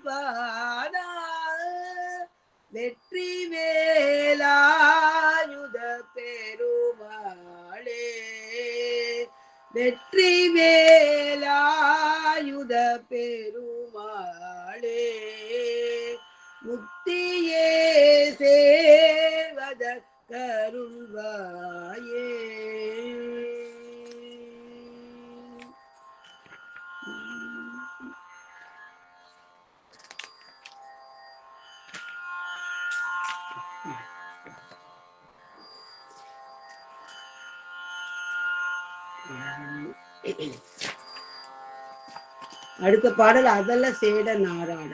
S4: பாடா. வெற்றி வேலாயுத பெருமாளே. வெற்றி வேலாயுத பெருமாளே. முக்தியே சேர்வதற்கருள்வாயே. அடுத்த பாடல் அதல்ல சேட நாராட.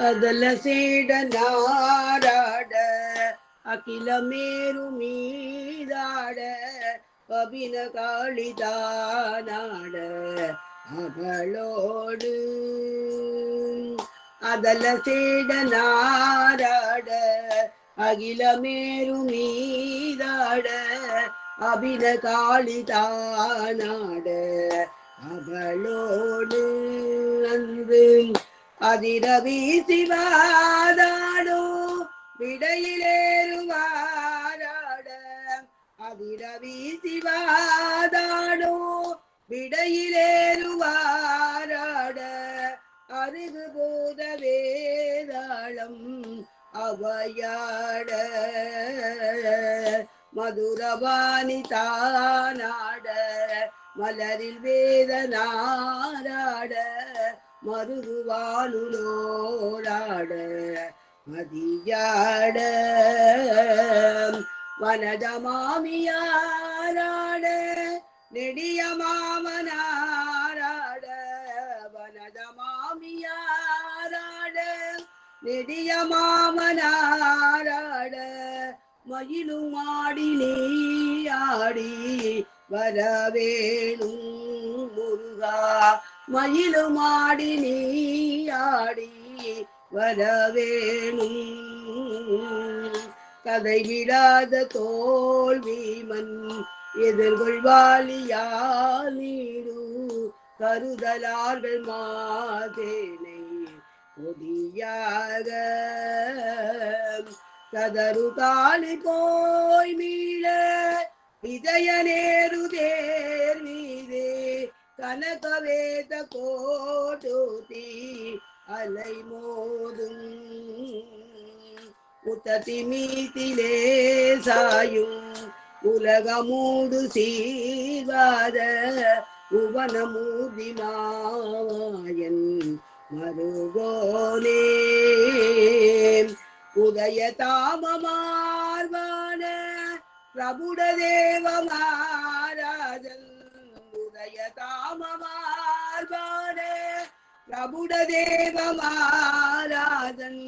S4: அதல சேட நாராட அகில மேரு மீதாட அபின காளிதானாட அவளோடு. அதல சேட நாராட அகில மேரு மீதாட அபின காளிதானாட அவளோடு. அன்று அதிரவி சிவாதாடோ விடையிலேறுவாராட. அதிரவி சிவாதாடோ விடையிலேறுவாராட. அருகு போத வேதாளம் அவையாட. மதுரவாணி தானாட மலரில் வேதனாராட. மருகுவானுலோடாட மதியாட வனஜமாமியாராட நெடிய மாமனாராட வனஜமாமியாராட நெடிய மாமனாராட மயிலும் ஆடி நீ ஆடி வரவேணும் முருகா மயிலும் ஆடி நீ ஆடி வரவேணும் கதை விடாத தோல்விமன் எதிர்கொள்வாலியாலீடு கருதலார்கள் மாதேனை கொடியாக கதறு காலி போய் மீள விஜய நேரு தேர் மீது கனகவேத கோட்டூதி அலை மோதும் உத்ததி மீதிலே சாயும் உலகமூடு சீவாத உவனமூதி மாயன் மருகோனே உதய தாமமார்வான பிரபுட தேவ மாராஜன் உதய தாமமார்வான பிரபுட தேவ மாராஜன்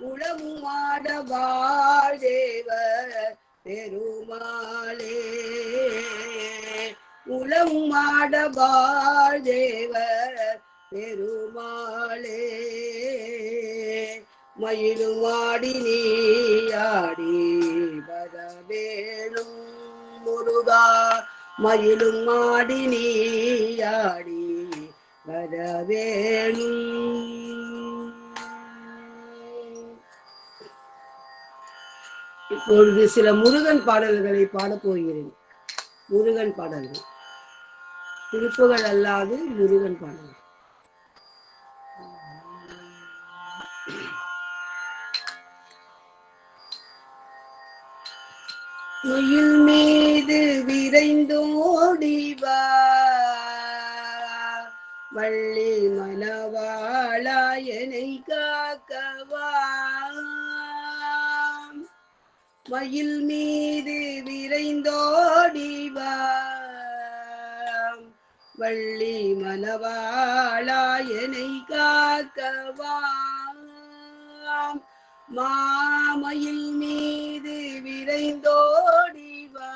S4: உளமுமாட வாழ்தேவ பெருமாளே உளமுமாட வாழ்தேவ பெருமாளே மயிலும் ஆடி நீ ஆடி வரவேணும் முருகா மயிலும் ஆடி நீ ஆடி வரவேணும். இப்பொழுது சில முருகன் பாடல்களை பாடப்போகிறேன். முருகன் பாடல்கள், திருப்புகள் அல்லாது முருகன் பாடல்கள். மயில் மீது விரைந்தோடிவா வள்ளி மணவாளாயனை காக்கவா மயில் மீது விரைந்தோடிவா வள்ளி மணவாளாயனை காக்கவா மாமயில் மீது விரைந்தோடிவா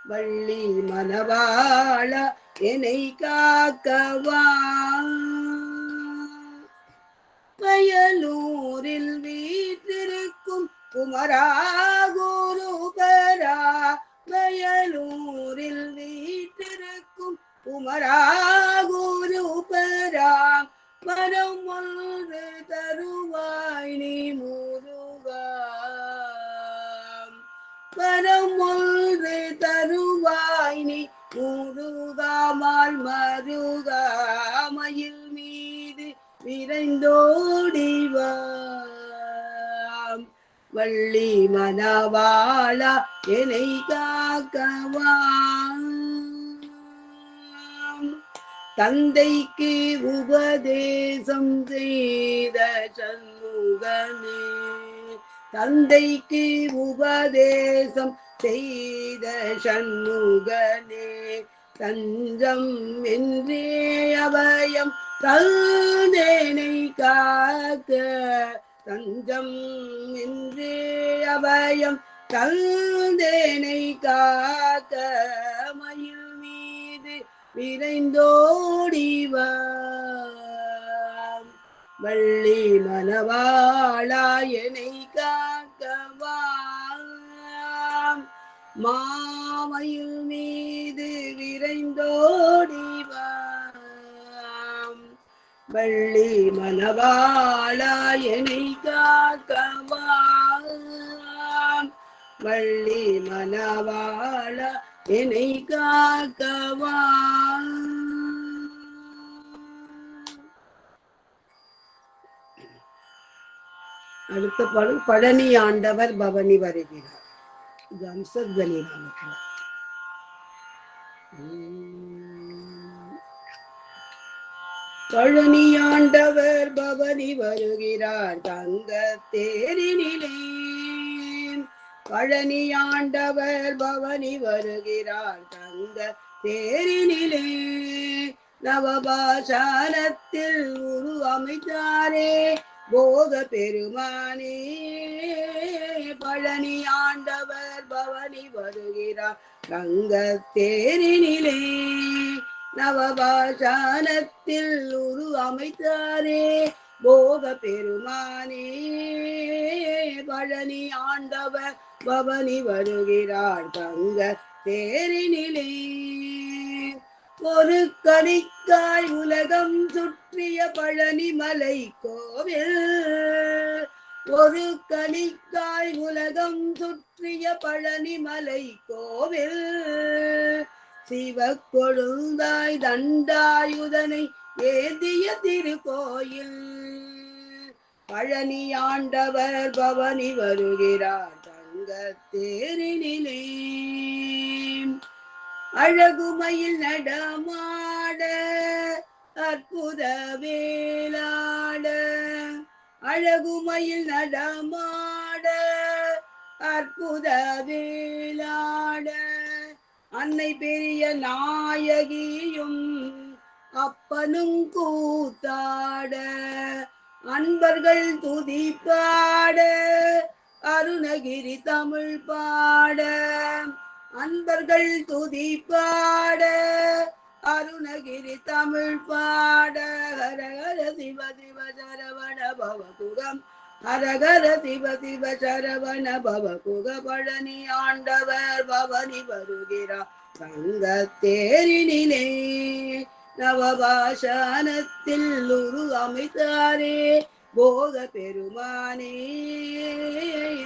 S4: வள்ளி மணவாள என்னை காக்கவா வயலூரில் வீற்றிருக்கும் குமரா குருபரா வயலூரில் வீற்றிருக்கும் குமரா குருபரா வரம் ஒன்று தருவாய் நீ முருகா வரம் ஒன்று தருவாய் நீ முருகாமால் மருகா மயில் மீது விரைந்தோடிவா வள்ளி மணவாளா என்னை காக்கவா தந்தைக்கு உபதேசம் செய்த சண்முகனே தந்தைக்கு உபதேசம் செய்த சண்முகனே தஞ்சம் என்றே அபயம் தந்தேனை காக்க தஞ்சம் என்றே அபயம் தந்தேனை காக்க மயில் மீது விரைந்தோடிவா வள்ளி மணவாளா என்னை காக்கவா மாமயில் மீது விரைந்தோடிவா வள்ளி மணவாளா என்னை காக்கவா வள்ளி மணவாளா என்னை காக்கவா. அடுத்த பாடல் பழனி ஆண்டவர் பவனி வருகிறார். இது அம்சத்வனி ராமத்தில். பழனியாண்டவர் பவனி வருகிறார் தங்க தேரினிலே. பழனியாண்டவர் பவனி வருகிறார் தங்க தேரினிலே. நவபாஷானத்தில் உரு அமைத்தாரே போக பெருமானே. பழனியாண்டவர் பவனி வருகிறார் தங்க தேரினிலே. நவபாஷானத்தில் உரு அமைத்தாரே போக பெருமானே. பழனி ஆண்டவர் பவனி வருகிறார் தங்க தேரினிலே. ஒரு கணிக்காய் உலகம் சுற்றிய பழனி மலை கோவில். ஒரு கணிக்காய் உலகம் சுற்றிய பழனி மலை கோவில். சிவ கொழுந்தாய் தண்டாயுதனை ஏந்திய திருக்கோயில். பழனி ஆண்டவர் பவனி வருகிறார் தங்க தேரினிலே. அழகுமயில் நடமாட அற்புத வேளாட. அழகுமயில் நடமாட அற்புத வேளாட. அன்னை பெரிய நாயகியும் அப்பனும் கூத்தாட. அன்பர்கள் துதிப்பாட அருணகிரி தமிழ் பாட. அன்பர்கள் துதிப்பாட அருணகிரி தமிழ் பாட. ஹரஹர சிவ சிவ சரவண பவகுகம். ஹரஹர சிவ சிவ சரவண பவகுக. பழனி ஆண்டவர் பவனி வருகிறார் தங்க தேரினிலே. நவபாஷானத்தில் உரு அமைத்தாரே போக பெருமானே.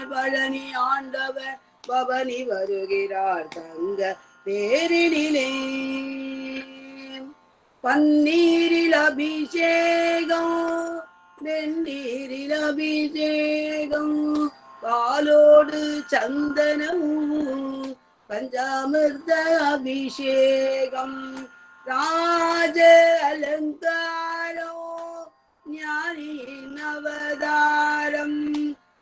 S4: பழனி ஆண்டவர் பவனி வருகிறார் தங்க தேரினிலே. பன்னீரில் அபிஷேகம் வெந்நீரில் அபிஷேகம். பாலோடு சந்தனமும் பஞ்சாமிர்த அபிஷேகம். ராஜ அலங்காரம் ஞானியின் அவதாரம்.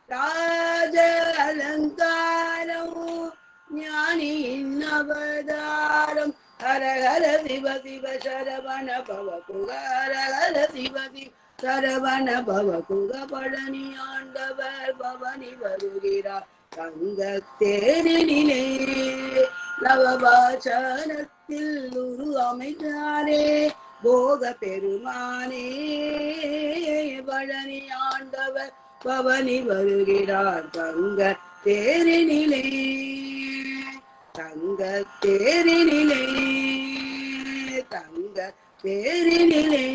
S4: ராஜ அலங்காரம் ஞானியின் அவதாரம். ஹரஹர சிவ சிவ சரவண பவகுக. ஹரஹர சிவ சிவ சரவண பவகுக. பழனி ஆண்டவர் பவனி வருகிறார் தங்க தேரினிலே. நவபாஷானத்தில் உரு அமைத்தாரே போக பெருமானே. பழனி ஆண்டவர் பவனி வருகிறார் தங்க தேரினிலே. தங்க தேரினிலே. தங்க தேரினிலே.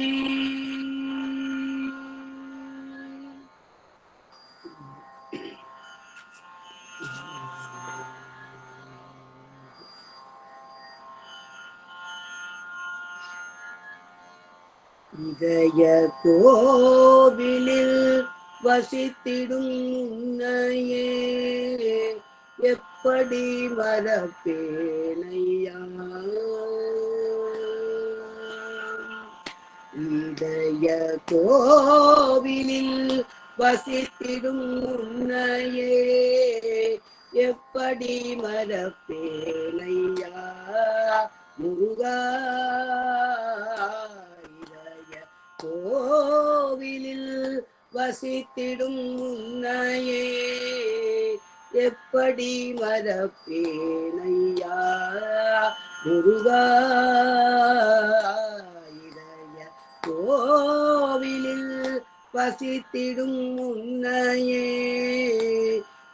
S4: இதய கோவிலில் வசித்திடும் உன்னையே எப்படி மறப்பேனையா. இதய கோவிலில் வசித்திடும் உன்னையே எப்படி மறப்பேனையா. முருகா கோவிலில் வசித்திடும் உன்னையே எப்படி மறப்பேனையா. முருகா இதய கோவிலில் வசித்திடும் உன்னையே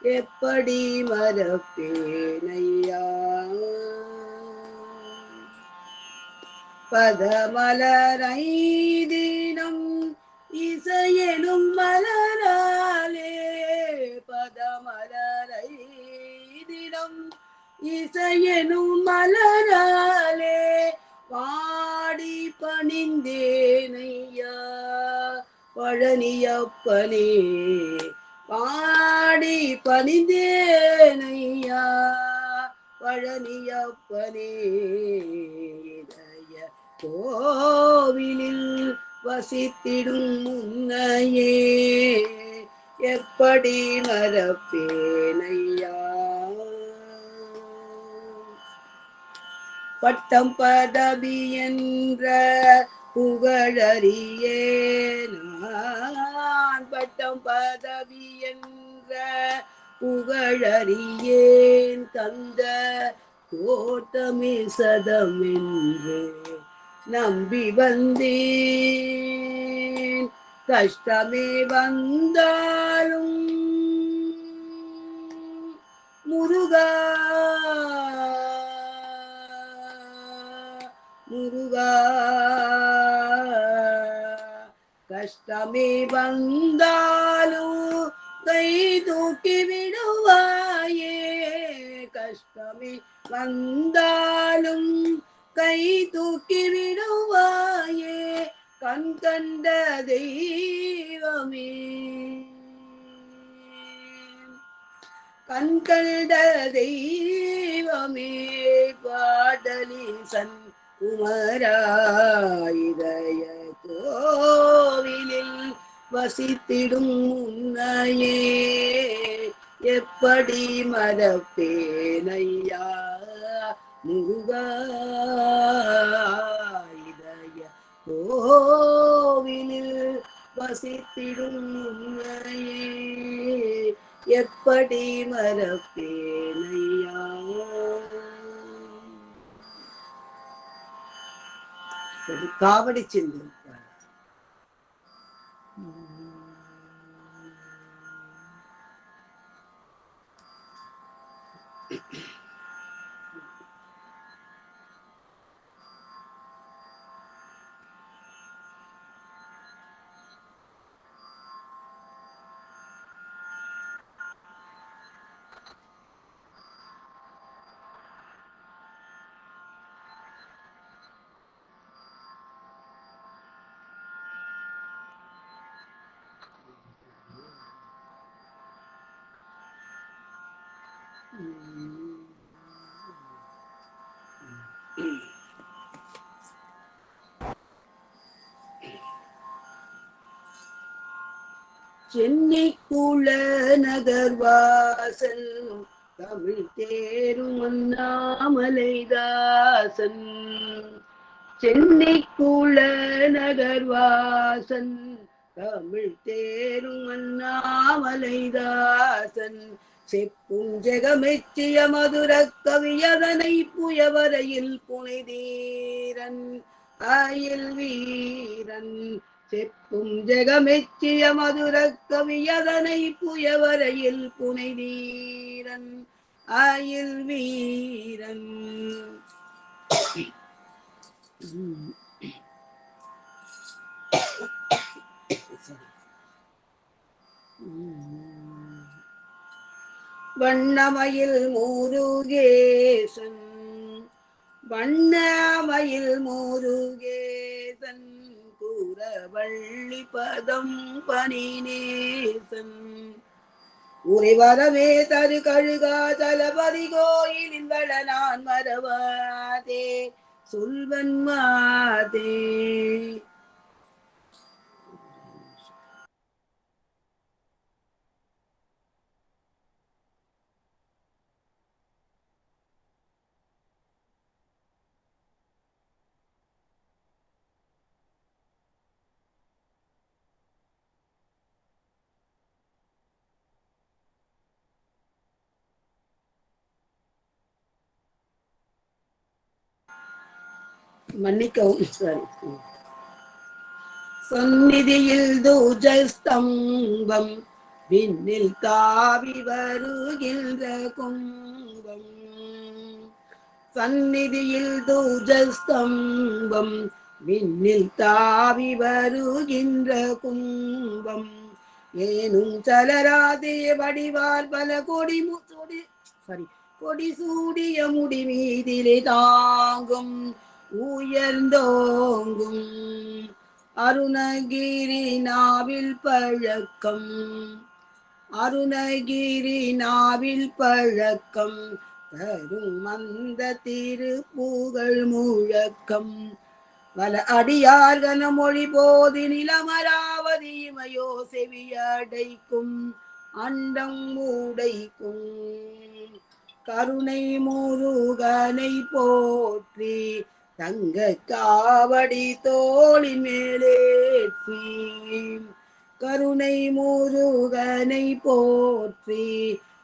S4: எப்படி மறப்பேனையா. பதமலரை தினம் இசையெனும் மலராலே. பதமலரை தினம் இசையெனும் மலராலே பாடி பணிந்தேனையா. பழனியப்பனே பாடி பணிந்தேனையா. பழனியப்பனே கோவிலில் வசித்திடும் முன்னையே எப்படி மறப்பேனையா. பட்டம் பதவி என்ற புகழறியே நான், பட்டம் பதவி என்ற புகழறியேன் தந்த கோட்டமே சதம் என்று நம்பி வந்தேன். கஷ்டமே வந்தாலும் முருகா முருகா, கஷ்டமே வந்தாலும் கை தூக்கி விடுவாயே. கஷ்டமே வந்தாலும் கை தூக்கி விடுவாயே. கண் கண்ட தெய்வமே, கண் கண்ட தெய்வமே, பாடலின் சன் குமராயிதய கோவிலில் வசித்திடும் முன்னையே எப்படி மறப்பேனையா. முருகாயிதய கோவிலில் வசித்திடும் முன்னையே எப்படி மறப்பேனையா. காவடி சிந்து. சென்னை குள நகர்வாசல் தமிழ் தேரும் அண்ணாமலைதாசன். சென்னை குள நகர்வாசன் தமிழ் தேரும் அண்ணாமலைதாசன். செப்பும் ஜெகமெச்சிய மதுர கவியதனை புயவரையில் புனைதீரன் ஆயில் வீரன். செப்பும் ஜெகமெச்சிய மதுர கவியதனை புயவரையில் புனைதீரன் ஆயில் வீரன். வண்ணமயில் முருகேசன், வண்ணமயில் முருகேசன், கூறவள்ளி பதம் பனிநேசன். உரை வரவே தரு கழுகா தலபதி கோயிலின் வள நான் மறவாதே சொல்வன் மாதே. மன்னிக்கவும் சாரி. சந்நிதியில் தூஜஸ்தம்பம் விண்ணில் தாவி வருகின்ற கும்பம். சந்நிதியில் தூஜஸ்தம்பம் விண்ணில் தாவி வருகின்ற கும்பம். ஏனும் சலராதே வடிவார் பல கொடி கொடி சூடிய முடி மீதிலே தாங்கும் உயர்ந்தோங்கும் அருணகிரி நாவில் பழக்கம். அருணகிரி நாவில் பழக்கம் தரும் அந்த திருப்புகழ் முழக்கம். வல அடியார் கனமொழி போது நிலமராவதி இமையோ செவியடைக்கும் அண்டம் மூடைக்கும் கருணை முருகனை போற்றி தங்க காவடி தோளின் மேலேற்றி கருணை முருகனை போற்றி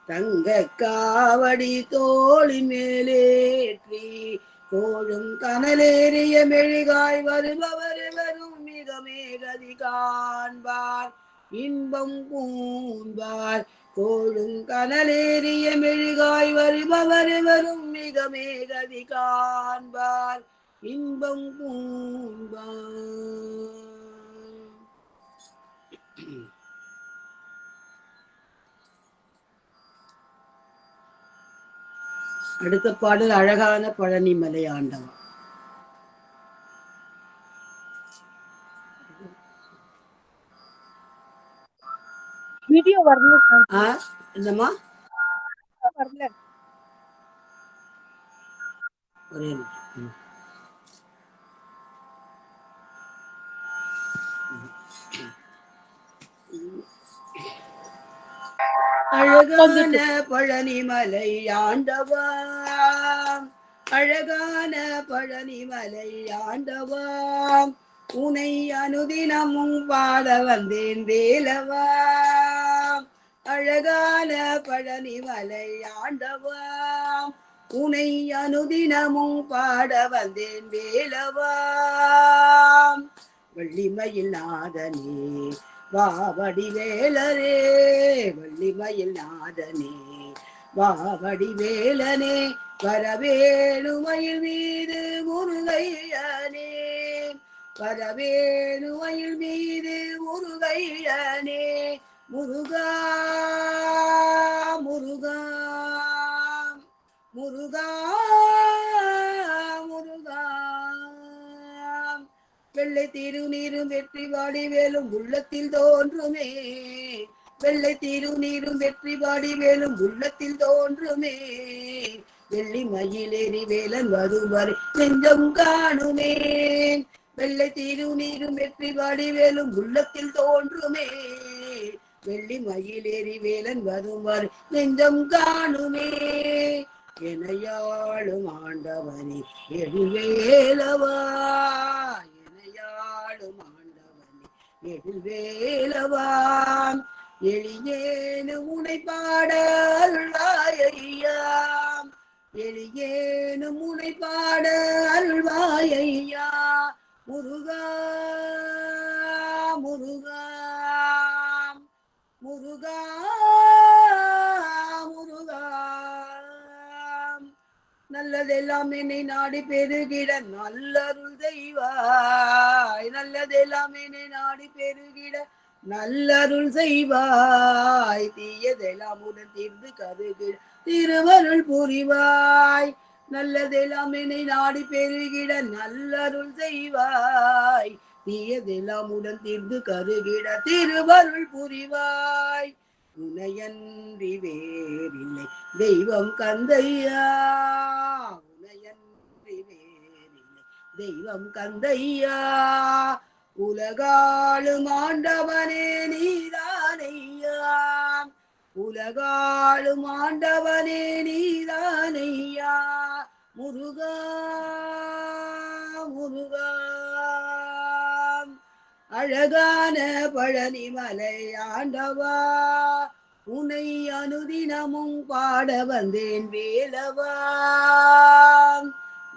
S4: தங்க காவடி தோளின் மேலேற்றி கோழும் கனலேறிய மெழுகாய் வருபவர் வரும் மிக மேகதி காண்பார் இன்பம் பூண்பார் கோழும் கனலேறிய மெழுகாய் வருபவர் வரும் மிக மேகதி காண்பார் இன்பம் பூண்பார். அடுத்த பாடல் அழகான பழனிமலை ஆண்டவன்.
S5: வீடியோ வரல
S4: என்னம்மா
S5: வரல.
S4: ஒரே நிமிஷம். அழகான பழனிமலை ஆண்டவா அழகான பழனிமலை ஆண்டவா உனை அனுதினமும் பாட வந்தேன் வேலவா அழகான பழனிமலை ஆண்டவா உனை அனுதினமும் பாட வந்தேன் வேலவா வள்ளிமயில் நாதனே வாவடி வேலரே வள்ளிமயில் நாதனே வாவடி வேலனே வரவேணுமயில் மீது முருகையனே வரவேணுமயில் மீது முருகையனே முருகா முருகா முருகா முருகா வெள்ளை திருநீரும் வெற்றி வாடி வேலும் உள்ளத்தில் தோன்றுமே வெள்ளை திருநீரும் வெற்றி வாடி வேலும் உள்ளத்தில் தோன்றுமே வெள்ளி மயிலேறி வேலன் வருவரை நெஞ்சம் காணுமே வெள்ளை திருநீரும் வெற்றி வாடி வேலும் உள்ளத்தில் தோன்றுமே வெள்ளி மயிலேறி வேலன் வருவரை நெஞ்சம் காணுமே எனையாளும் ஆண்டவனே எழுவேலவா எழுவேலவாம் எளியேனு உனை பாட அருள்வாயையாம் எளியேனு உனை பாட அருள்வாயையா முருகா முருகா முருகா முருகா நல்லதெல்லாம் என்னை நாடி பெருகிட நல்லருள் செய்வாய் நல்லதெல்லாம் என்னை நாடி பெருகிட நல்லருள் செய்வாய் தீயதெல்லாம் உடன் தீர்ந்து கருகிட திருவருள் புரிவாய் நல்லதெல்லாம் என்னை நாடி பெருகிட நல்லருள் செய்வாய் தீயதெல்லாம் உடன் தீர்ந்து கருகிட திருவருள் புரிவாய் உனையன்றி வேறில்லை தெய்வம் கந்தையா உனையன்றி வேறில்லை தெய்வம் கந்தையா உலகாளும் ஆண்டவனே நீதானையா உலகாளும் ஆண்டவனே நீதானையா முருகா முருகா அழகான பழனிமலை ஆண்டவா உனை அனுதினமும் பாட வந்தேன் வேலவா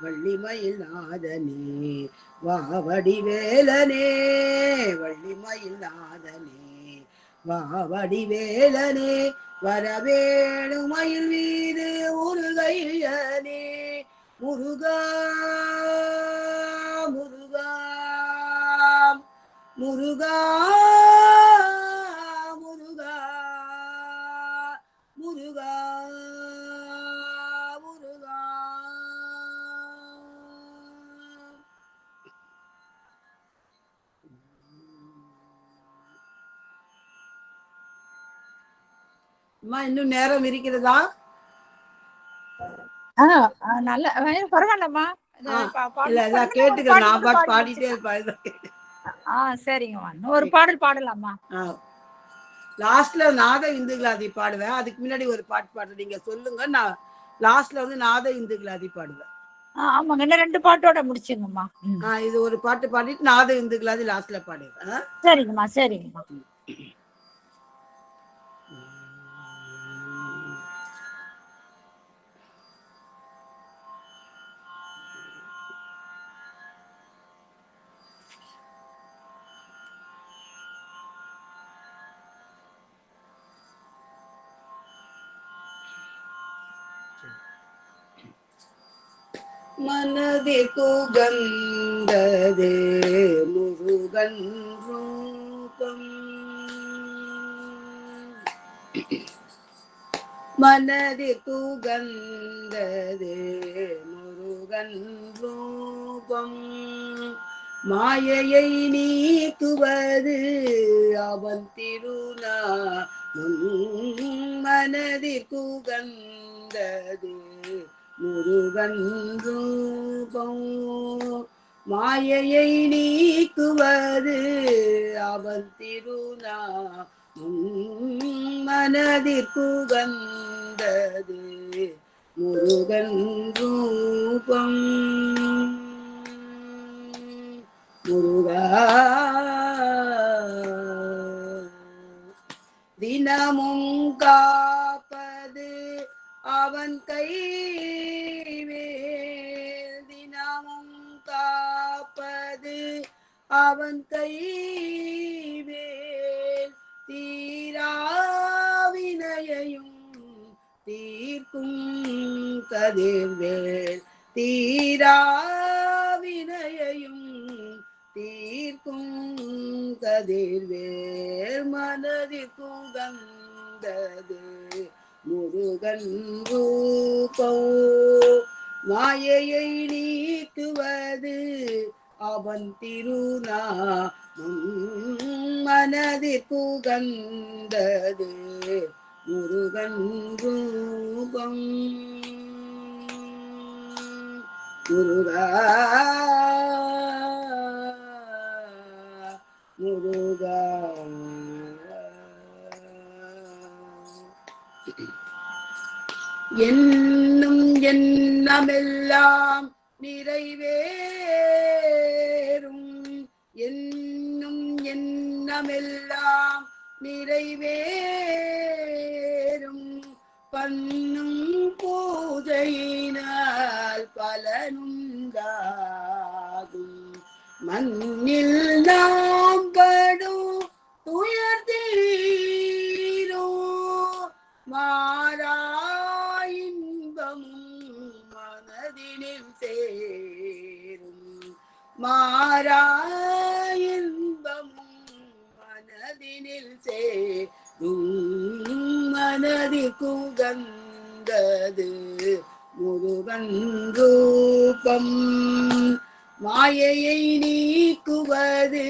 S4: வள்ளிமயில் நாதனே வாவடி வேலனே வள்ளிமயில் நாதனே வாவடி வேலனே வரவேணுமயில் மீது முருகையனே முருகா முருகா முருகா முருகா முருகா முருகா அம்மா இன்னும் நேரம் இருக்கிறதா?
S1: நல்ல பரவாயில்லம்மா.
S4: இல்ல அதான் கேட்டுக்க, நான் பாட்டு பாடிட்டே இருப்பேன்.
S1: சரிங்கம்மா, ஒரு பாடல் பாடலாமா?
S4: லாஸ்ட்ல நாத இந்துகளாதி பாடுவேன், அதுக்கு முன்னாடி ஒரு பாட்டு பாடுறேன், நீங்க சொல்லுங்க. நான் லாஸ்ட்ல வந்து நாத இந்துகளாதி பாடுவேன்.
S1: ஆமாங்க, இன்னும் 2 பாட்டோட முடிச்சுங்கம்மா.
S4: இது ஒரு பாட்டு பாடிட்டு நாத இந்துகளாதி லாஸ்ட்ல பாடுவேன்.
S1: சரிங்கம்மா, சரிங்கம்மா.
S4: மனதில் புகந்ததே முருகன் ரூபம், மனதில் புகந்ததே முருகன் ரூபம், மாயையை நீக்குவது அவன் திருநாமம், மனதில் புகந்ததே முருகன் ரூபம், மாயையை நீக்குவது அவன் திருநாமம், மனதிற் புகந்தது முருகன் ரூபம். முருகா தினமும் காப்பது அவன் கைவேல், தினமும் காப்பது அவன் கைவேல், தீராவினையையும் தீர்க்கும் கதிர்வேல், தீராவினையையும் தீர்க்கும் கதிர்வேல், மனதிற் புகந்தது முருகன் ரூபம், மாயையை நீக்குவது அவன் திருநாமம், மனதிற் புகந்தது முருகன் ரூபம். முருகா முருகா என்னும் எண்ணமெல்லாம் நிறைவேறும், என்னும் எண்ணமெல்லாம் நிறைவேறும், பண்ணும் பூஜையினால் பலனுண்டாகும், மண்ணில் நாம் படும் துயர் தீரும், மாறா இன்பமும் மனதினில் சேரும், மாறா இன்பமும் மனதினில் சேரும், மனதில் புகந்தது முருகன் ரூபம், மாயையை நீக்குவது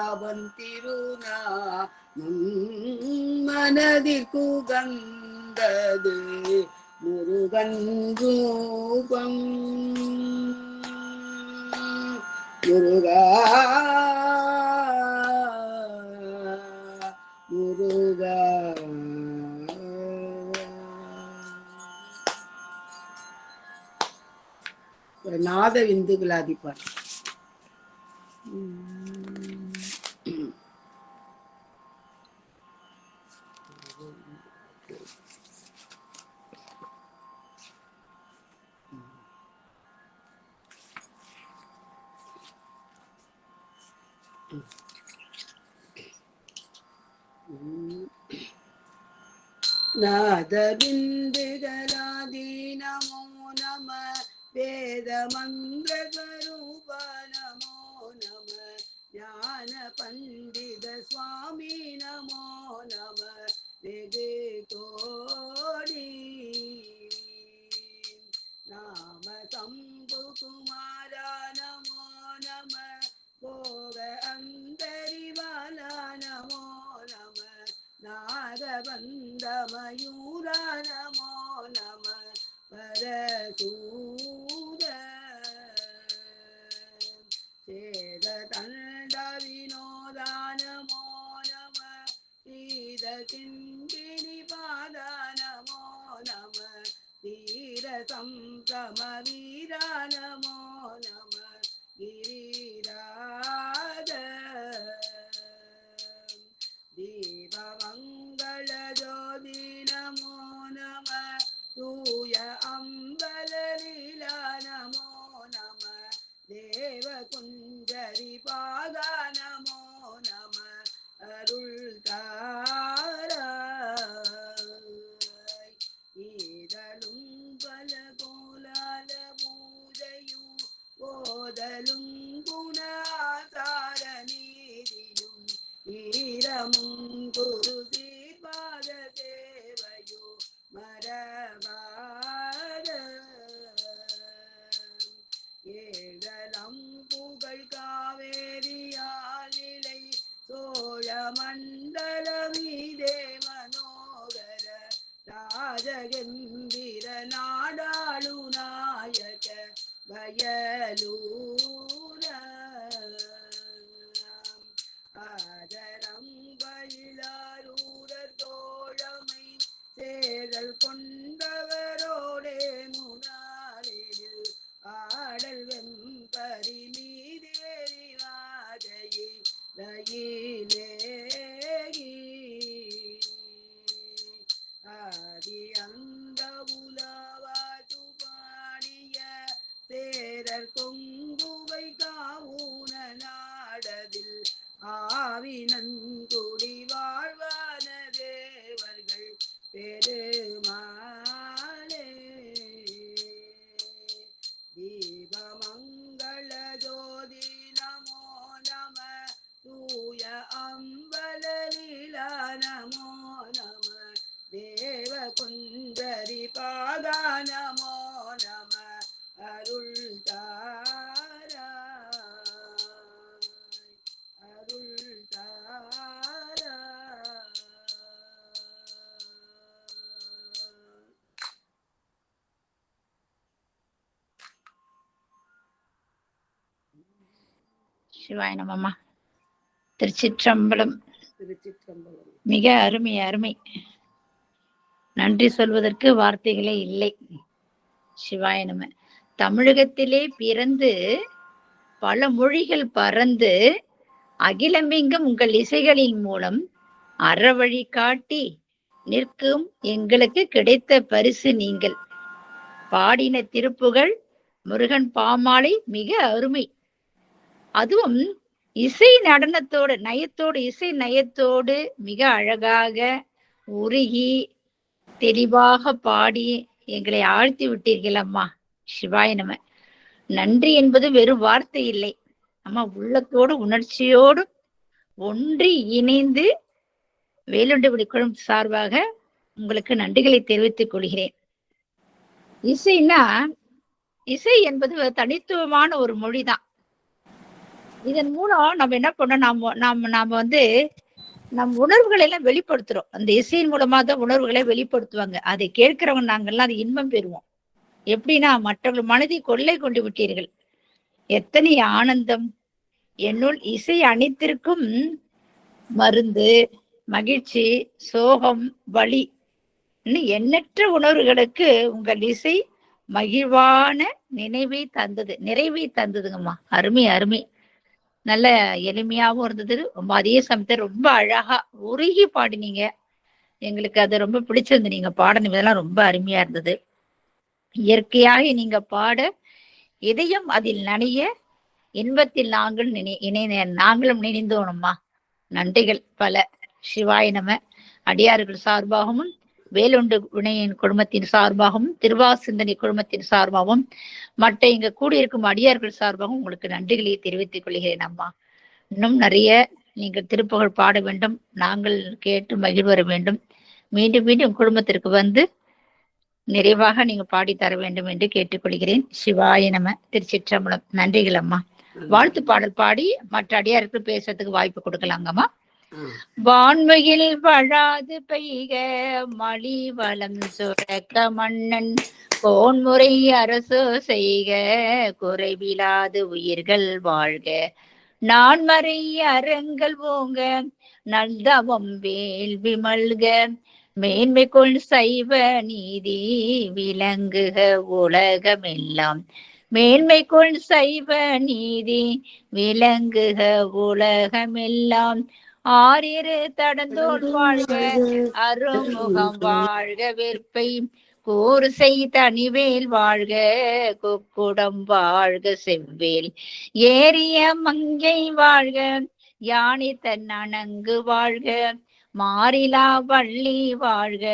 S4: அவன் திருநாமம், மனதிற் புகந்தது முருகன் ரூபம். முருகா முருகா நாத விந்துகளாதி பாட்டு. நாத பிந்துகளாதி நமோ நம, வேத மந்திர ஸ்வரூப நமோ நம, ஞான பண்டித சுவாமி நமோ நம, வெகு கோடி நாம சம்பு குமாரா நமோ நம, போக அந்தரிவாலா நமோ நம, நாகபந்த மயூரா நமோ நம, பரசூர கிங்கிணி பாதா நமோ நம தீர சம்சம வீரா நமோ நம கிரிராஜ தீபமங்கள ஜோதி நமோ நம தூய அம்பல லீலா நமோ நம தேவ குஞ்சரி பாதா நமோ நம அருள் தாராய் ஈரலும் பல கோலால பூஜையும் ஓதலும் குணாசார நீதியும் ஈரமும் குரு தீபாத தேவையோ மரபார ஏழலம் புகழ் காவேரியாலிலை சோழ மண்டல மீதே மனோகர ராஜகம்பீர நாடாளு நாயக வயலூர ஆதரம் பயிலாரூரர் தோழமை சேரல் கொண்டவரோடே முனாலில் ஆடல் வெம்பரி மீதேறி ராஜையை ரயிலேகி ஆதி அந்த உலவாது பாடிய சேரர் கொங்குவை காவுன நாடதில் ஆவினங்குடி வாழ்வான தேவர்கள் பெருமாளே தீபமங்கள ஜோதி நமோ நம தூய அம்பல லீலா நமோ நம தேவ குந்தரி பாதா நமோ நம அருள் தாராய் அருள் தாராய்.
S1: சிவாய நமம்மா. திருச்சிற்றம்பலம்.
S4: திருச்சிற்றம்பலம்.
S1: மிக அருமை அருமை. நன்றி சொல்வதற்கு வார்த்தைகளே இல்லை. சிவாய நம. தமிழகத்திலே பிறந்து பல மொழிகள் பறந்து அகிலமெங்கும் உங்கள் இசைகளின் மூலம் அறவழி காட்டி நிற்கும் எங்களுக்கு கிடைத்த பரிசு நீங்கள். பாடின திருப்புகழ் முருகன் பாமாலை மிக அருமை. அதுவும் இசை நடனத்தோடு நயத்தோடு இசை நயத்தோடு மிக அழகாக உருகி தெளிவாக பாடி எங்களை ஆழ்த்தி விட்டீர்கள் அம்மா. சிவாய நம. நன்றி என்பது வெறும் வார்த்தை இல்லை அம்மா, உள்ளத்தோடு உணர்ச்சியோடு ஒன்றி இணைந்து வேலுண்டபடி குழுமம் சார்பாக உங்களுக்கு நன்றிகளை தெரிவித்துக் கொள்கிறேன். இசைன்னா இசை என்பது தனித்துவமான ஒரு மொழிதான். இதன் மூலம் நம்ம என்ன பண்ணோம், நாம வந்து நம் உணர்வுகளை எல்லாம் வெளிப்படுத்துறோம். அந்த இசையின் மூலமா தான் உணர்வுகளை வெளிப்படுத்துவாங்க. அதை கேட்கிறவங்க நாங்கள்லாம் அது இன்பம் பெறுவோம். எப்படின்னா, மற்றவர்கள் மனதை கொள்ளை கொண்டு விட்டீர்கள். எத்தனை ஆனந்தம்! என்னுள் இசை அனைத்திற்கும் மருந்து, மகிழ்ச்சி, சோகம், வலி, எண்ணற்ற உணர்வுகளுக்கு உங்கள் இசை மகிழ்வான நினைவை தந்தது, நிறைவை தந்ததுங்கம்மா. அருமை அருமை. நல்ல எளிமையாகவும் இருந்தது. ரொம்ப அதே சமயத்தை ரொம்ப அழகா உருகி பாடினீங்க. எங்களுக்கு அது ரொம்ப பிடிச்சிருந்து. நீங்க பாடின இதெல்லாம் ரொம்ப அருமையா இருந்தது. இயற்கையாக நீங்க பாட இதயம் அதில் நனைய இன்பத்தில் நாங்களும் நினைந்தோணும்மா. நன்றிகள் பல. சிவாய நம. அடியார்கள் சார்பாகவும் வேலுண்டு வினையின் குடும்பத்தின் சார்பாகவும் திருவாசிந்தனை குடும்பத்தின் சார்பாகவும் மற்ற இங்க கூடியிருக்கும் அடியார்கள் சார்பாகவும் உங்களுக்கு நன்றிகளை தெரிவித்துக் கொள்கிறேன் அம்மா. இன்னும் நிறைய நீங்கள் திருப்புகழ் பாட வேண்டும், நாங்கள் கேட்டு மகிழ்வர வேண்டும். மீண்டும் மீண்டும் குடும்பத்திற்கு வந்து நிறைவாக நீங்க பாடி தர வேண்டும் என்று கேட்டுக்கொள்கிறேன். சிவாய நம. திருச்சிற்றம்பலம். நன்றிகள் அம்மா. வாழ்த்து பாடல் பாடி மற்ற அடியாருக்கு பேசுறதுக்கு வாய்ப்பு கொடுக்கலாங்கம்மா. வான்மையில் வழாது பெய்க மலி வளம் சுரக்க மன்னன் கோன்முறை அரசு செய்க குறைவிலாது உயிர்கள் வாழ்க நான்மறை அறங்கள் ஓங்க நல்தவம் வேள்வி மல்க மேன்மைக்குள் சைவ நீதி விளங்குக உலகமெல்லாம். மேன்மைக்குள் சைவ நீதி விளங்குக உலகமெல்லாம். ஆறிரு தடந்தோள் வாழ்க அருமுகம் வாழ்க வெற்பை கூறுசை தனிவேல் வாழ்க குக்குடம் வாழ்க செவ்வேல் ஏறிய மங்கை வாழ்க யானை தன் அணங்கு வாழ்க மாறிலா வள்ளி வாழ்க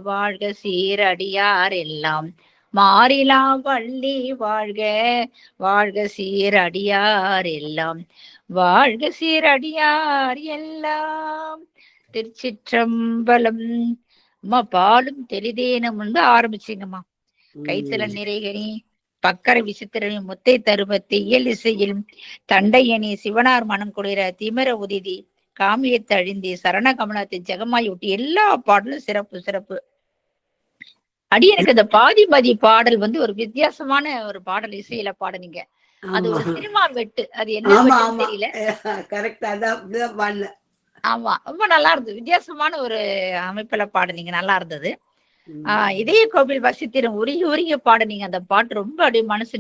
S1: வாழ்க சீரடியார் எல்லாம். மாறிலா வள்ளி வாழ்க வாழ்க சீரடியார் எல்லாம். வாழ்க சீரடியார் எல்லாம். திருச்சிற்றம்பலம். அம்மா பாலும் தெளிதேனும் வந்து ஆரம்பிச்சிங்கம்மா. கைத்தல நிறைகனி பக்கர விசித்திரனி முத்தை தருபத்தி இயல் இசையில் தண்டையணி சிவனார் மனம் குளிர திமிர உதிதி காமியத்தை அழிந்தி சரண கமலத்தை ஜெகமாய் ஒட்டி எல்லா பாடலும் சிறப்பு சிறப்பு. அடி எனக்கு இந்த பாதிமதி பாடல் வந்து ஒரு வித்தியாசமான ஒரு பாடல், இசையில பாடுனீங்க. அது ஒரு சினிமா வெட்டு, அது என்ன தெரியல. ஆமா, ரொம்ப நல்லா இருந்தது. வித்தியாசமான ஒரு அமைப்புல பாடுனீங்க, நல்லா இருந்தது. இதய கோவில் வசித்திரம் உருகி உருகி பாடுனீங்க. அந்த பாட்டு ரொம்ப அப்படியே மனசு